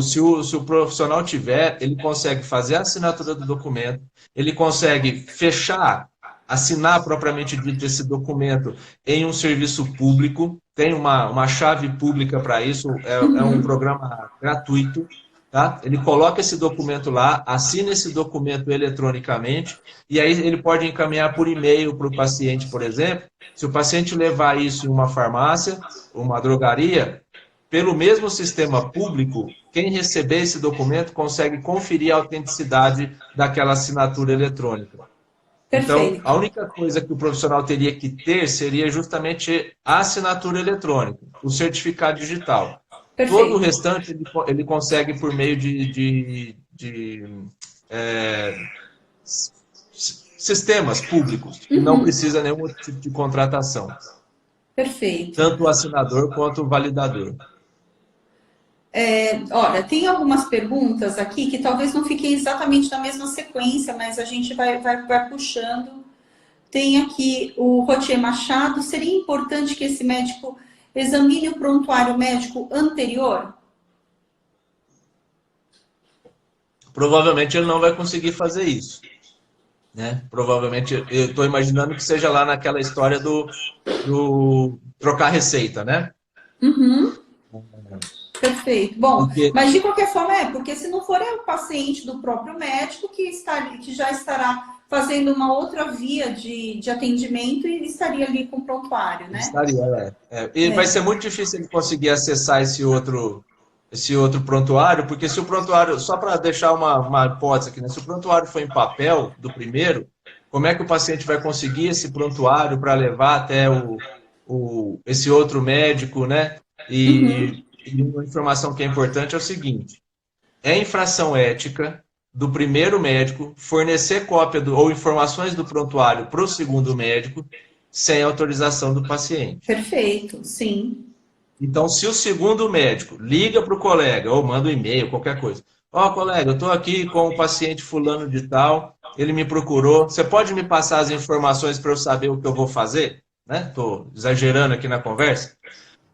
se o profissional tiver, ele consegue fazer a assinatura do documento, ele consegue fechar, assinar propriamente dito esse documento em um serviço público, tem uma chave pública para isso, é um programa gratuito. Tá? Ele coloca esse documento lá, assina esse documento eletronicamente, e aí ele pode encaminhar por e-mail para o paciente, por exemplo. Se o paciente levar isso em uma farmácia, uma drogaria, pelo mesmo sistema público, quem receber esse documento consegue conferir a autenticidade daquela assinatura eletrônica. Perfeito. Então, a única coisa que o profissional teria que ter seria justamente a assinatura eletrônica, o certificado digital. Perfeito. Todo o restante ele consegue por meio de sistemas públicos, que não precisa nenhum tipo de contratação. Perfeito. Tanto o assinador quanto o validador. Olha, tem algumas perguntas aqui que talvez não fiquem exatamente na mesma sequência, mas a gente vai puxando. Tem aqui o Rotier Machado. Seria importante que esse médico examine o prontuário médico anterior? Provavelmente ele não vai conseguir fazer isso. Né? Provavelmente, eu estou imaginando que seja lá naquela história do trocar receita, né? Perfeito. Bom, mas de qualquer forma porque se não for o paciente do próprio médico que já estará fazendo uma outra via de atendimento e estaria ali com o prontuário, né? Estaria, E vai ser muito difícil ele conseguir acessar esse outro prontuário, porque se o prontuário, só para deixar uma hipótese aqui, né? Se o prontuário for em papel do primeiro, como é que o paciente vai conseguir esse prontuário para levar até esse outro médico, né? E uma informação que é importante é o seguinte: é infração ética do primeiro médico fornecer cópia ou informações do prontuário para o segundo médico sem autorização do paciente. Perfeito, sim. Então, se o segundo médico liga para o colega ou manda um e-mail, qualquer coisa. Colega, eu estou aqui com o paciente fulano de tal, ele me procurou, você pode me passar as informações para eu saber o que eu vou fazer? Estou exagerando aqui na conversa.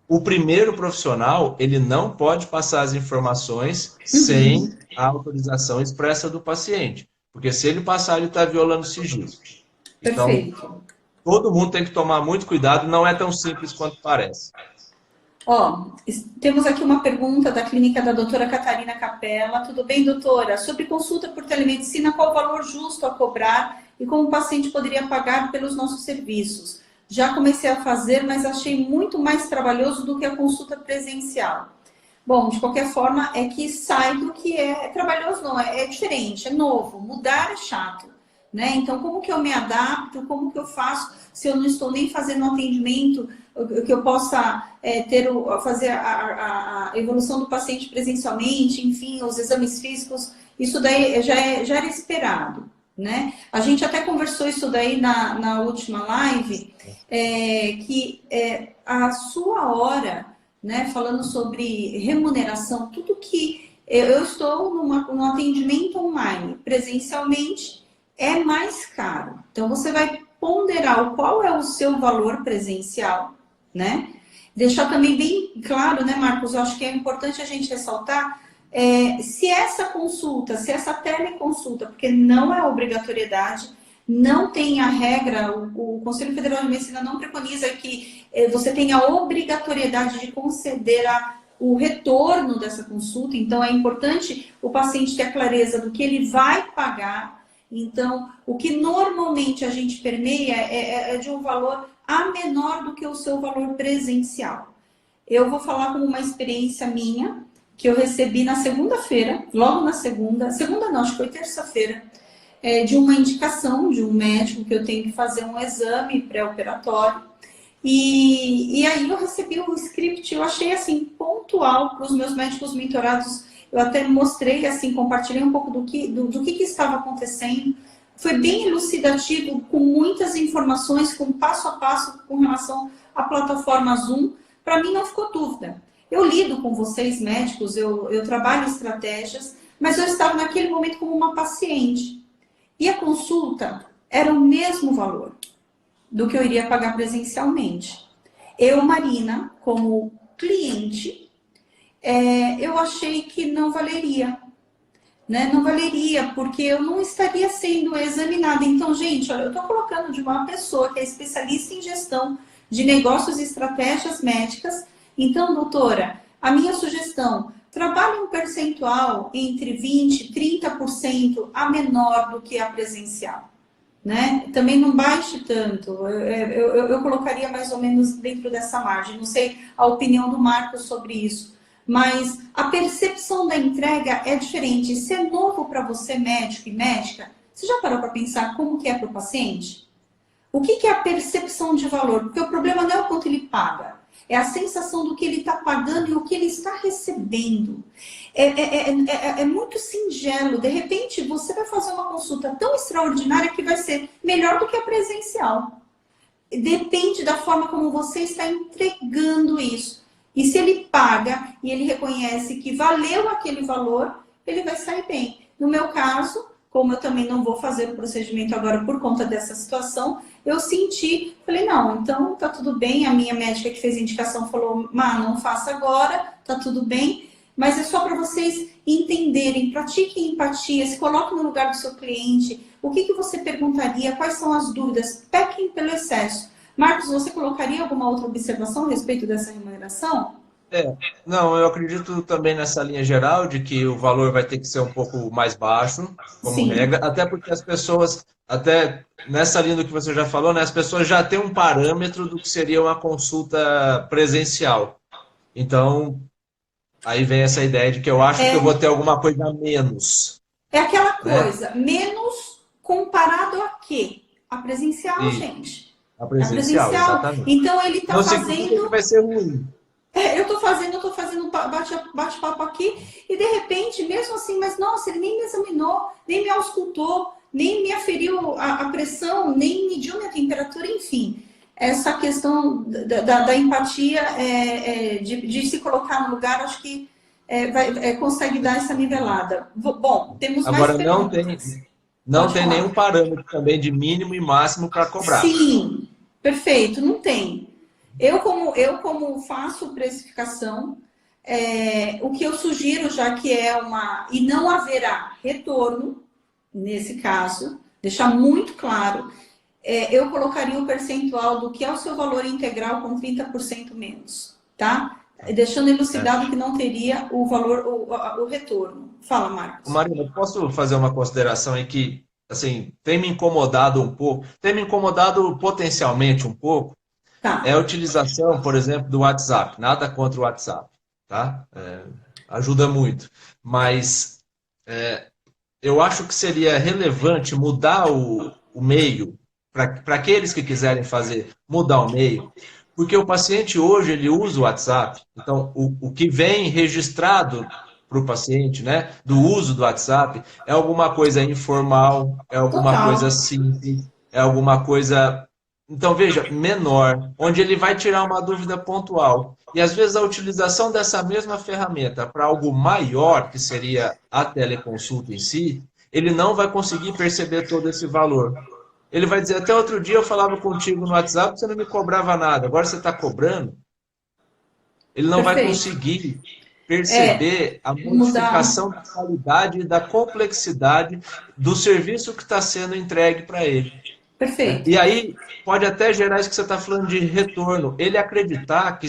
O primeiro profissional, ele não pode passar as informações sem a autorização expressa do paciente. Porque se ele passar, ele está violando o sigilo. Perfeito. Então, todo mundo tem que tomar muito cuidado, não é tão simples quanto parece. Temos aqui uma pergunta da clínica da doutora Catarina Capella. Tudo bem, doutora? Sobre consulta por telemedicina, qual o valor justo a cobrar e como o paciente poderia pagar pelos nossos serviços? Já comecei a fazer, mas achei muito mais trabalhoso do que a consulta presencial. Bom, de qualquer forma, é que sai do que é trabalhoso, não, é diferente, é novo. Mudar é chato, né? Então, como que eu me adapto, como que eu faço se eu não estou nem fazendo um atendimento que eu possa fazer a evolução do paciente presencialmente, enfim, os exames físicos, isso daí já era esperado. Né? A gente até conversou isso daí na última live, que a sua hora, né, falando sobre remuneração, tudo que eu estou num atendimento online, presencialmente, é mais caro. Então, você vai ponderar qual é o seu valor presencial, né? Deixar também bem claro, né, Marcos? Eu acho que é importante a gente ressaltar se essa consulta, se essa teleconsulta, porque não é obrigatoriedade, não tem a regra, o Conselho Federal de Medicina não preconiza que você tenha a obrigatoriedade de conceder o retorno dessa consulta, então é importante o paciente ter a clareza do que ele vai pagar. Então, o que normalmente a gente permeia é de um valor a menor do que o seu valor presencial. Eu vou falar como uma experiência minha, que eu recebi na segunda-feira, logo na segunda não, acho que foi terça-feira, de uma indicação de um médico que eu tenho que fazer um exame pré-operatório. E aí eu recebi o script, eu achei assim, pontual para os meus médicos mentorados. Eu até mostrei, assim, compartilhei um pouco do que estava acontecendo. Foi bem elucidativo, com muitas informações, com passo a passo com relação à plataforma Zoom. Para mim não ficou dúvida. Eu lido com vocês, médicos, eu trabalho estratégias, mas eu estava naquele momento como uma paciente. E a consulta era o mesmo valor do que eu iria pagar presencialmente. Eu, Marina, como cliente, eu achei que não valeria. Né? Não valeria, porque eu não estaria sendo examinada. Então, gente, olha, eu estou colocando de uma pessoa que é especialista em gestão de negócios e estratégias médicas. Então, doutora, a minha sugestão, trabalhe um percentual entre 20% e 30% a menor do que a presencial. Né? Também não baixe tanto, eu colocaria mais ou menos dentro dessa margem. Não sei a opinião do Marcos sobre isso, mas a percepção da entrega é diferente. Se é novo para você, médico e médica, você já parou para pensar como que é para o paciente? O que é a percepção de valor? Porque o problema não é o quanto ele paga, é a sensação do que ele está pagando e o que ele está recebendo. É muito singelo. De repente, você vai fazer uma consulta tão extraordinária que vai ser melhor do que a presencial. Depende da forma como você está entregando isso. E se ele paga e ele reconhece que valeu aquele valor, ele vai sair bem. No meu caso, como eu também não vou fazer o procedimento agora por conta dessa situação, eu senti, falei, não, então tá tudo bem. A minha médica que fez a indicação falou, não faça agora, tá tudo bem. Mas é só para vocês entenderem, pratiquem empatia, se coloquem no lugar do seu cliente. O que você perguntaria? Quais são as dúvidas? Pequem pelo excesso. Marcos, você colocaria alguma outra observação a respeito dessa remuneração? Não, eu acredito também nessa linha geral de que o valor vai ter que ser um pouco mais baixo, como Sim. regra, até porque as pessoas, até nessa linha do que você já falou, né, as pessoas já têm um parâmetro do que seria uma consulta presencial. Então, aí vem essa ideia de que eu acho que eu vou ter alguma coisa a menos, É aquela né? coisa, menos comparado a quê? A presencial, E gente. a A presencial, presencial. exatamente. Então, ele está Não significa que fazendo. vai ser ruim. Eu estou fazendo bate-papo aqui, e de repente, mesmo assim, mas nossa, ele nem me examinou, nem me auscultou, nem me aferiu a pressão, nem mediu minha temperatura, enfim. Essa questão da empatia, de se colocar no lugar, acho que consegue dar essa nivelada. Bom, temos mais Agora, perguntas. não Pode tem nenhum falar. parâmetro também de mínimo e máximo para cobrar. Sim, perfeito, não tem. Eu como faço precificação, o que eu sugiro, já que e não haverá retorno, nesse caso, deixar muito claro, eu colocaria o percentual do que é o seu valor integral com 30% menos, tá? Deixando elucidado que não teria o valor, o retorno. Fala, Marcos. Marina, posso fazer uma consideração aí que, assim, tem me incomodado um pouco, tem me incomodado potencialmente um pouco, é a Tá. utilização, por exemplo, do WhatsApp. Nada contra o WhatsApp, tá? Ajuda muito. Mas eu acho que seria relevante mudar o meio, para aqueles que quiserem fazer, mudar o meio, porque o paciente hoje ele usa o WhatsApp, então o que vem registrado para o paciente, né, do uso do WhatsApp, é alguma coisa informal, é alguma coisa Total. simples, é alguma coisa, então veja, menor, onde ele vai tirar uma dúvida pontual. E às vezes a utilização dessa mesma ferramenta para algo maior, que seria a teleconsulta em si, ele não vai conseguir perceber todo esse valor. Ele vai dizer, até outro dia eu falava contigo no WhatsApp, você não me cobrava nada, agora você está cobrando. Ele não vai Perfeito. conseguir É, perceber a mudar. modificação da qualidade e da complexidade do serviço que está sendo entregue para ele. Né? Perfeito. E aí pode até gerar isso que você está falando de retorno. Ele acreditar que,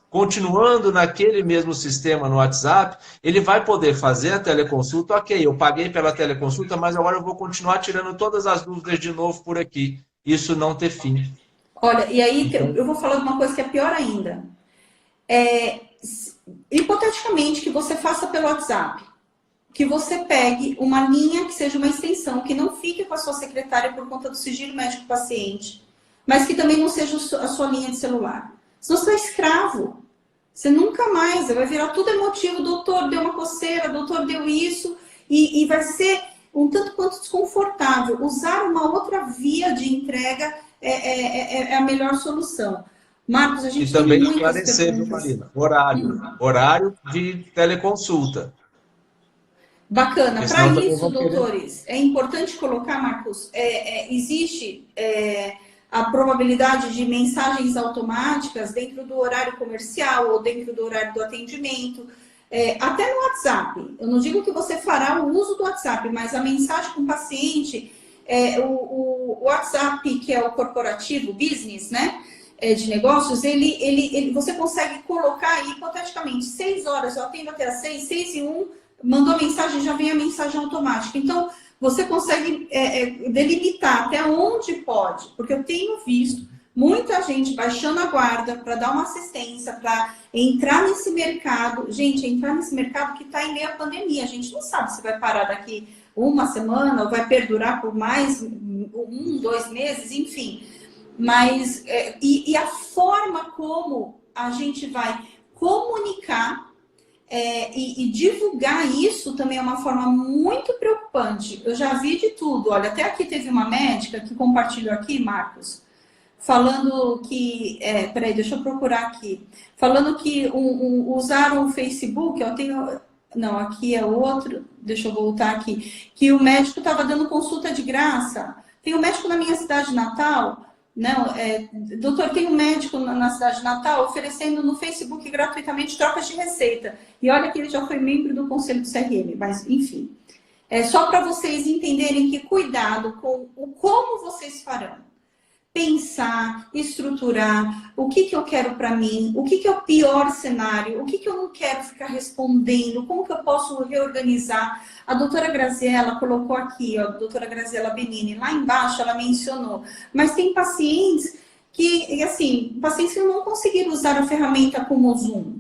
continuando naquele mesmo sistema no WhatsApp, ele vai poder fazer a teleconsulta. Ok, eu paguei pela teleconsulta, mas agora eu vou continuar tirando todas as dúvidas de novo por aqui. Isso não ter fim. Olha, e aí Então, eu vou falar de uma coisa que é pior ainda. Hipoteticamente, que você faça pelo WhatsApp, que você pegue uma linha que seja uma extensão, que não fique com a sua secretária por conta do sigilo médico-paciente, mas que também não seja a sua linha de celular. Senão você é escravo. Você nunca mais, vai virar tudo emotivo, doutor deu uma coceira, doutor deu isso, e vai ser um tanto quanto desconfortável. Usar uma outra via de entrega é a melhor solução. Marcos, a gente E também tem muitas esclarecer, viu, perguntas. Marina? Horário de teleconsulta. Bacana. Porque Para senão também isso, vão querer. doutores, é importante colocar, Marcos, existe a probabilidade de mensagens automáticas dentro do horário comercial ou dentro do horário do atendimento, até no WhatsApp. Eu não digo que você fará o uso do WhatsApp, mas a mensagem com o paciente, o WhatsApp, que é o corporativo, business, né? De negócios, você consegue colocar aí, hipoteticamente, 6 horas, eu atendo até às 6, 6 e 1, mandou a mensagem, já vem a mensagem automática. Então, você consegue delimitar até onde pode, porque eu tenho visto muita gente baixando a guarda para dar uma assistência, para entrar nesse mercado. Gente, entrar nesse mercado que está em meio à pandemia. A gente não sabe se vai parar daqui uma semana ou vai perdurar por mais 1, 2 meses, enfim. Mas, e a forma como a gente vai comunicar e divulgar isso também é uma forma muito preocupante. Eu já vi de tudo. Olha, até aqui teve uma médica que compartilhou aqui, Marcos, falando que... peraí, deixa eu procurar aqui. Falando que usaram o Facebook, eu tenho... Não, aqui é outro. Deixa eu voltar aqui. Que o médico estava dando consulta de graça. Tem um médico na minha cidade natal... Não, doutor, tem um médico na cidade de Natal oferecendo no Facebook gratuitamente trocas de receita. E olha que ele já foi membro do Conselho do CRM, mas enfim. É só para vocês entenderem que cuidado com o como vocês farão. Pensar, estruturar, o que eu quero para mim, o que é o pior cenário, o que eu não quero ficar respondendo, como que eu posso reorganizar. A doutora Graziella colocou aqui, ó, a doutora Graziella Benini, lá embaixo ela mencionou, mas tem pacientes que, assim, pacientes que não conseguiram usar a ferramenta como o Zoom.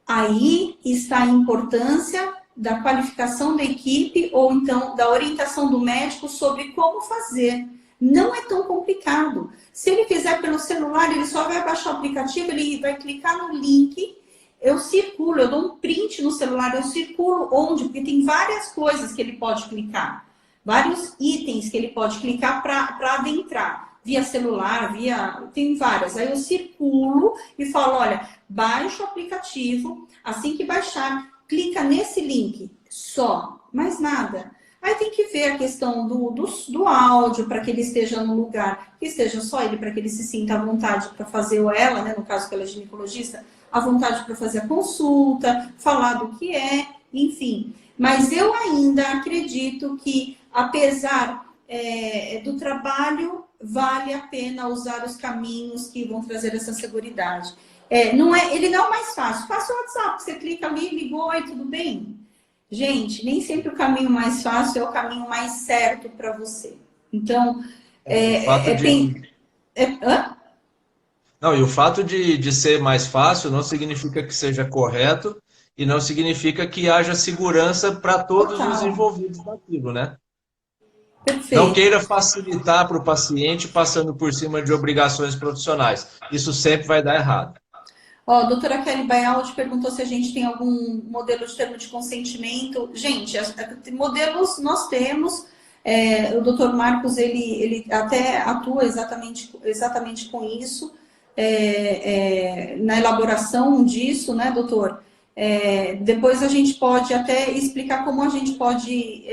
Aí está a importância da qualificação da equipe ou então da orientação do médico sobre como fazer. Não é tão complicado. Se ele fizer pelo celular, ele só vai baixar o aplicativo, ele vai clicar no link, eu circulo, eu dou um print no celular, eu circulo onde? Porque tem várias coisas que ele pode clicar, vários itens que ele pode clicar para adentrar, via celular, tem várias. Aí eu circulo e falo, olha, baixa o aplicativo, assim que baixar, clica nesse link, só, mais nada. Aí tem que ver a questão do áudio, para que ele esteja no lugar, que esteja só ele, para que ele se sinta à vontade para fazer, ou ela, né, no caso que ela é ginecologista, à vontade para fazer a consulta, falar do que enfim. Mas eu ainda acredito que, apesar do trabalho, vale a pena usar os caminhos que vão trazer essa seguridade. Ele não é o mais fácil. Faça o WhatsApp, você clica ali, ligou e tudo bem. Gente, nem sempre o caminho mais fácil é o caminho mais certo para você. Então, Não, e o fato de ser mais fácil não significa que seja correto e não significa que haja segurança para todos os envolvidos naquilo, né? Perfeito. Não queira facilitar para o paciente passando por cima de obrigações profissionais. Isso sempre vai dar errado. Ó, a doutora Kelly Baialdi perguntou se a gente tem algum modelo de termo de consentimento. Gente, modelos nós temos. O doutor Marcos, ele até atua exatamente com isso, na elaboração disso, né, doutor? Depois a gente pode até explicar como a gente pode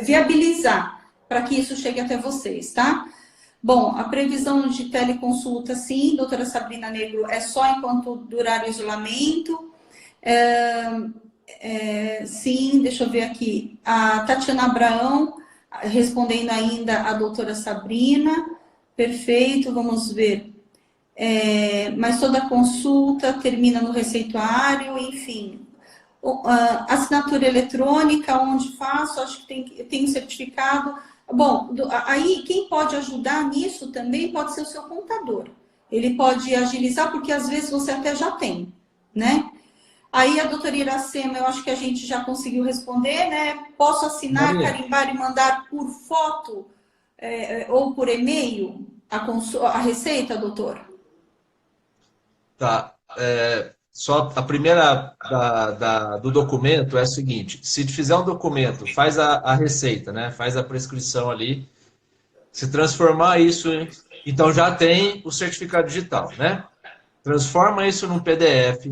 viabilizar para que isso chegue até vocês, tá? Bom, a previsão de teleconsulta, sim, doutora Sabrina Negro, é só enquanto durar o isolamento. Sim, deixa eu ver aqui. A Tatiana Abraão, respondendo ainda a doutora Sabrina. Perfeito, vamos ver. Mas toda consulta termina no receituário, enfim. Assinatura eletrônica, onde faço, acho que tem um certificado. Bom, aí quem pode ajudar nisso também pode ser o seu contador. Ele pode agilizar, porque às vezes você até já tem, né? Aí a doutora Iracema, eu acho que a gente já conseguiu responder, né? Posso assinar, Maria, carimbar e mandar por foto ou por e-mail a receita, doutor? tá. Só a primeira do documento é a seguinte: se fizer um documento, faz a receita, né? Faz a prescrição ali. Se transformar isso, então já tem o certificado digital, né? Transforma isso num PDF.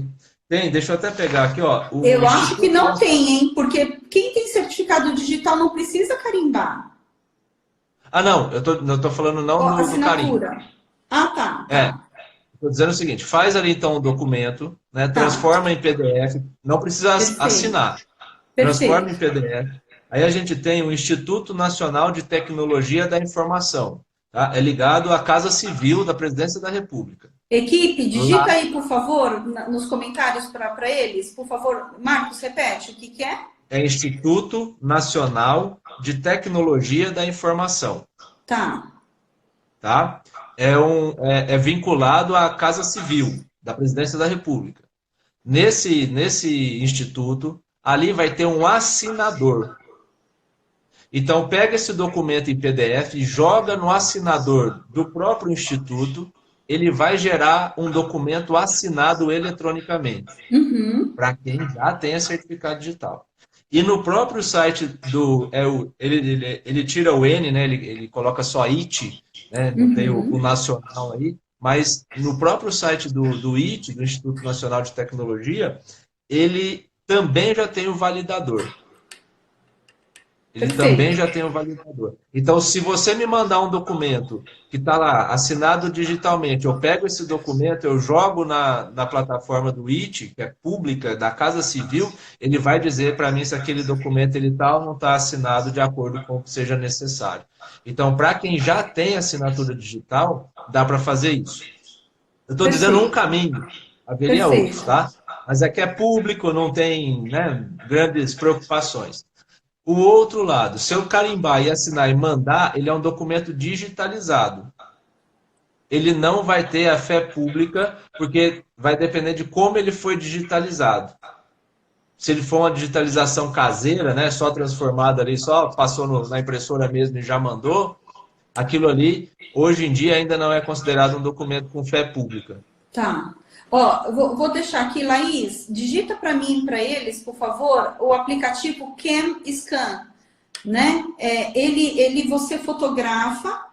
Deixa eu até pegar aqui, ó. Eu acho que não tem, hein? Porque quem tem certificado digital não precisa carimbar. Ah, não, eu tô falando não do carimbo. Assinatura. Ah, tá. Estou dizendo o seguinte: faz ali então o documento, né? Tá. Transforma em PDF, não precisa Perfeito. assinar. Transforma em Perfeito. PDF. Aí a gente tem o Instituto Nacional de Tecnologia da Informação, tá? É ligado à Casa Civil da Presidência da República. Equipe, digita Lá aí, por favor, nos comentários para eles. Por favor, Marcos, repete, o que é? é Instituto Nacional de Tecnologia da Informação, Tá. tá? É vinculado à Casa Civil da Presidência da República. Nesse instituto, ali vai ter um assinador. Então, pega esse documento em PDF, joga no assinador do próprio instituto, ele vai gerar um documento assinado eletronicamente, Uhum. para quem já tem a certificado digital. E no próprio site ele tira o N, né? Ele coloca só IT, né? Não tem o nacional aí, mas no próprio site do IT, do Instituto Nacional de Tecnologia, ele também já tem o validador. Ele também Perfeito. já tem o validador. Então, se você me mandar um documento que está lá assinado digitalmente, eu pego esse documento, eu jogo na plataforma do IT, que é pública, da Casa Civil, ele vai dizer para mim se aquele documento ele está ou não está assinado de acordo com o que seja necessário. Então, para quem já tem assinatura digital, dá para fazer isso. Eu estou dizendo um Perfeito. caminho, haveria outros, Perfeito. tá? Mas é que é público, não tem, né, grandes preocupações. O outro lado, se eu carimbar e assinar e mandar, ele é um documento digitalizado. Ele não vai ter a fé pública, porque vai depender de como ele foi digitalizado. Se ele for uma digitalização caseira, né, só transformada ali, só passou na impressora mesmo e já mandou, aquilo ali, hoje em dia, ainda não é considerado um documento com fé pública. Tá. Ó, vou deixar aqui, Laís, digita para mim e para eles, por favor, o aplicativo CamScan, né? Você fotografa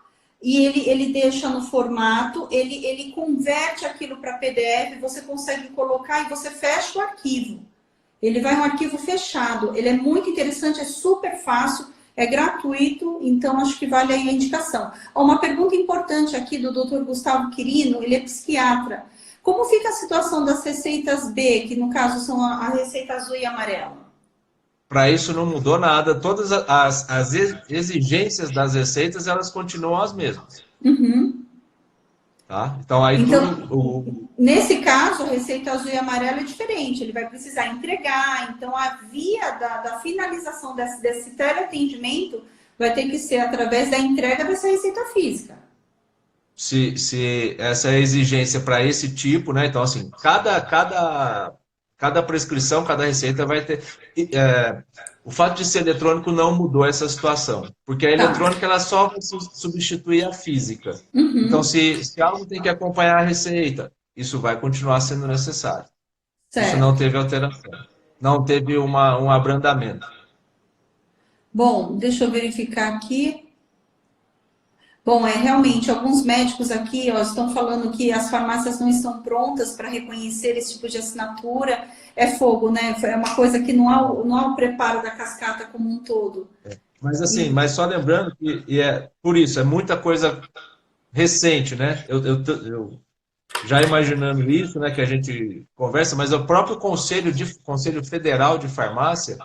e ele deixa no formato, ele converte aquilo para PDF, você consegue colocar e você fecha o arquivo. Ele vai um arquivo fechado. Ele é muito interessante, é super fácil, é gratuito, então acho que vale aí a indicação. Ó, uma pergunta importante aqui do Dr. Gustavo Quirino, ele é psiquiatra. Como fica a situação das receitas B, que no caso são a receita azul e amarela? Para isso não mudou nada, todas as exigências das receitas, elas continuam as mesmas. Uhum. Tá? Então, aí Então, tudo. nesse caso, a receita azul e amarela é diferente. Ele vai precisar entregar. Então, a via da finalização desse teleatendimento vai ter que ser através da entrega dessa receita física. Se essa é a exigência para esse tipo, né? Então, assim, cada prescrição, cada receita vai ter. O fato de ser eletrônico não mudou essa situação, porque a Tá. eletrônica ela só vai substituir a física. Então, Uhum. se algo tem que acompanhar a receita, isso vai continuar sendo necessário. Isso não Certo. teve alteração, não teve um abrandamento. Bom, deixa eu verificar aqui. Bom, realmente, alguns médicos aqui ó, estão falando que as farmácias não estão prontas para reconhecer esse tipo de assinatura. É fogo, né? É uma coisa que não há o preparo da cascata como um todo. Mas assim, E, mas só lembrando que por isso, é muita coisa recente, né? Eu já imaginando isso, né, que a gente conversa, mas o próprio Conselho Federal de Farmácia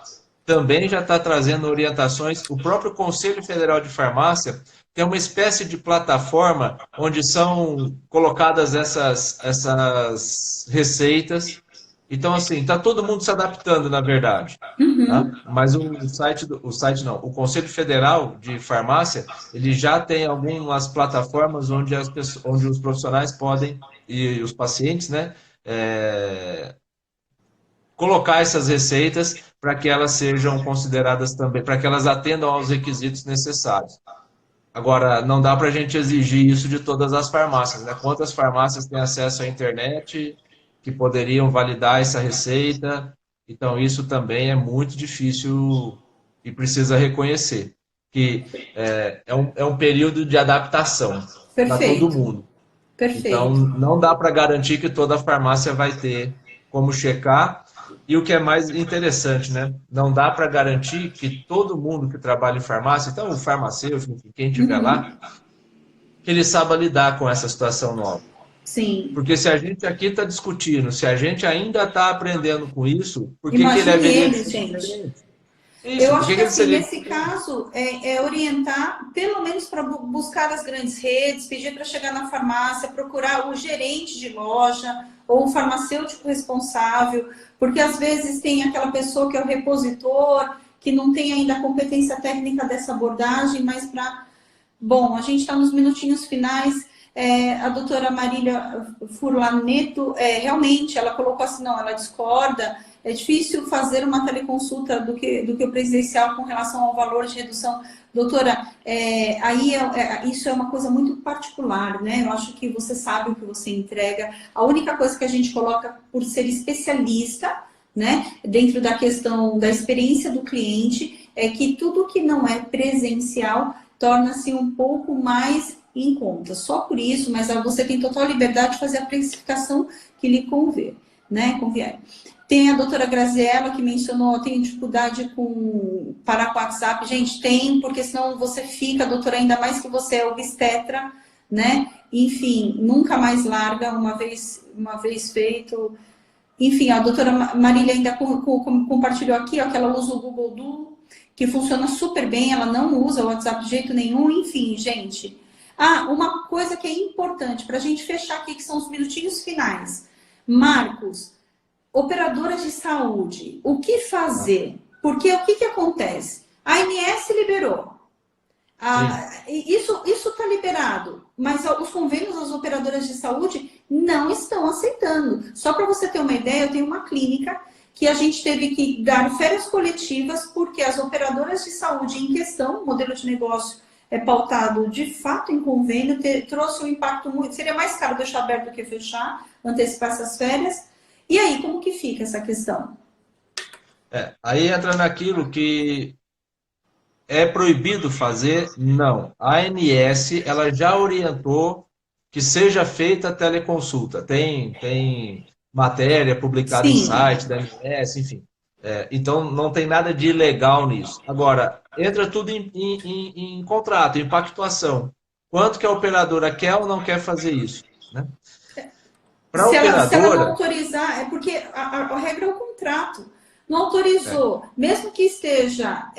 também já está trazendo orientações. O próprio Conselho Federal de Farmácia tem uma espécie de plataforma onde são colocadas essas receitas Então, assim, está todo mundo se adaptando, na verdade. Tá? Mas o Conselho Federal de Farmácia, ele já tem algumas plataformas onde, onde os profissionais podem, e os pacientes, né, colocar essas receitas para que elas sejam consideradas também, para que elas atendam aos requisitos necessários. Agora, não dá para a gente exigir isso de todas as farmácias, né? Quantas farmácias têm acesso à internet que poderiam validar essa receita? Então, isso também é muito difícil e precisa reconhecer que é um período de adaptação para todo Perfeito, mundo. Então, perfeito. não dá para garantir que toda farmácia vai ter como checar. E o que é mais interessante, né? Não dá para garantir que todo mundo que trabalha em farmácia, então o farmacêutico, quem estiver lá, que ele saiba lidar com essa situação nova. Sim. Porque se a gente aqui está discutindo, se a gente ainda está aprendendo com isso, por que, que ele Imagine haveria de eles, ser gente. diferente? Eu Isso, por acho que, que que ele assim, seria nesse diferente? caso, é orientar, pelo menos para buscar as grandes redes, pedir para chegar na farmácia, procurar o gerente de loja ou o farmacêutico responsável, porque às vezes tem aquela pessoa que é o repositor, que não tem ainda a competência técnica dessa abordagem, mas para... Bom, a gente está nos minutinhos finais. A doutora Marília Furlaneto, realmente, ela colocou assim, não, ela discorda. É difícil fazer uma teleconsulta do que o presencial com relação ao valor de redução. Doutora, isso é uma coisa muito particular, né? Eu acho que você sabe o que você entrega. A única coisa que a gente coloca por ser especialista, né, dentro da questão da experiência do cliente, é que tudo que não é presencial torna-se um pouco mais em conta. Só por isso, mas você tem total liberdade de fazer a precificação que lhe convier, né? Tem a doutora Graziella que mencionou, tem dificuldade com parar com o WhatsApp. Gente, tem, porque senão você fica, doutora, ainda mais que você é obstetra, né? Enfim, nunca mais larga, uma vez feito. Enfim, a doutora Marília ainda compartilhou aqui, ó, que ela usa o Google Duo, que funciona super bem, ela não usa o WhatsApp de jeito nenhum. Enfim, gente. Uma coisa que é importante para a gente fechar aqui, que são os minutinhos finais. Marcos, operadoras de saúde, o que fazer? Porque o que acontece? A ANS liberou. Isso está liberado, mas os convênios das operadoras de saúde não estão aceitando. Só para você ter uma ideia, eu tenho uma clínica que a gente teve que dar férias coletivas porque as operadoras de saúde em questão, o modelo de negócio é pautado de fato em convênio, trouxe um impacto muito... Seria mais caro deixar aberto do que fechar, antecipar essas férias. E aí, como que fica essa questão? Aí entra naquilo que é proibido fazer? Não. A ANS, ela já orientou que seja feita a teleconsulta. Tem matéria publicada em Sim. site da ANS, enfim. Então, não tem nada de ilegal nisso. Agora, entra tudo em contrato, em pactuação. Quanto que a operadora quer ou não quer fazer isso? Né? Se ela não autorizar, é porque a regra é o contrato. Não autorizou, mesmo que esteja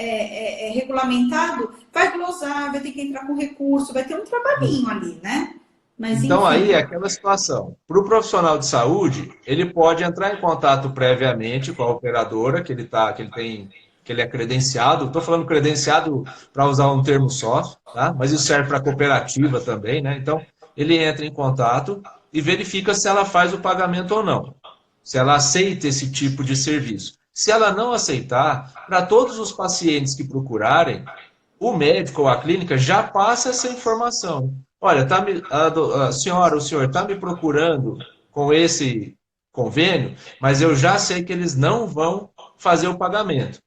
regulamentado, vai glosar, vai ter que entrar com recurso, vai ter um trabalhinho ali, né? Mas, então, enfim. aí é aquela situação. Para o profissional de saúde, ele pode entrar em contato previamente com a operadora, que ele é credenciado. Estou falando credenciado para usar um termo só, tá? Mas isso serve para cooperativa também, né? Então, ele entra em contato e verifica se ela faz o pagamento ou não. Se ela aceita esse tipo de serviço. Se ela não aceitar, para todos os pacientes que procurarem, o médico ou a clínica já passa essa informação. Olha, a senhora, o senhor está me procurando com esse convênio, mas eu já sei que eles não vão fazer o pagamento.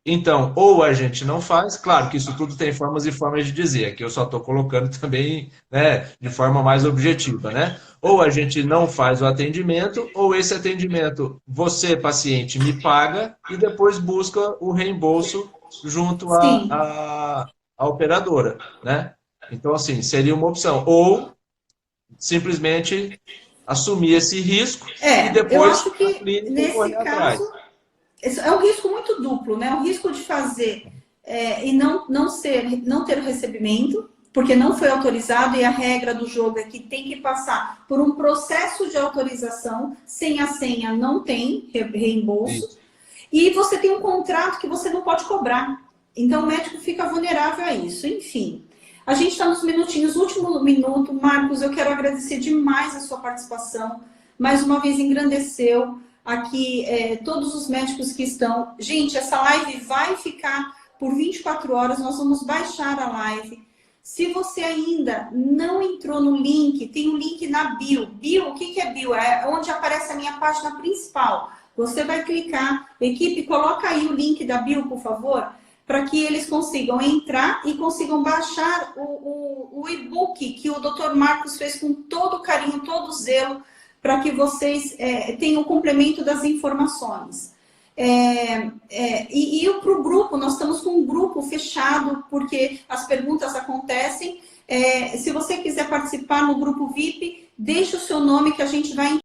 Então, ou a gente não faz, claro que isso tudo tem formas e formas de dizer, aqui eu só estou colocando também, né, de forma mais objetiva, né? Ou a gente não faz o atendimento, ou esse atendimento você, paciente, me paga e depois busca o reembolso junto à operadora, né? Então, assim, seria uma opção. Ou simplesmente assumir esse risco e depois eu acho que a clínica nesse correr atrás. caso é um risco muito duplo, né? O risco de fazer e não ter o recebimento, porque não foi autorizado e a regra do jogo é que tem que passar por um processo de autorização. Sem a senha não tem reembolso. Isso. E você tem um contrato que você não pode cobrar. Então o médico fica vulnerável a isso. Enfim, a gente está nos minutinhos, último minuto. Marcos, eu quero agradecer demais a sua participação. Mais uma vez engrandeceu aqui todos os médicos que estão. Gente, essa live vai ficar por 24 horas. Nós vamos baixar a live. Se você ainda não entrou no link, tem um link na bio. Bio, o que é bio? É onde aparece a minha página principal. Você vai clicar. Equipe, coloca aí o link da bio, por favor, para que eles consigam entrar e consigam baixar o e-book que o Dr. Marcos fez com todo carinho, todo zelo, para que vocês tenham o complemento das informações. E para o grupo, nós estamos com um grupo fechado, porque as perguntas acontecem. Se você quiser participar no grupo VIP, deixe o seu nome que a gente vai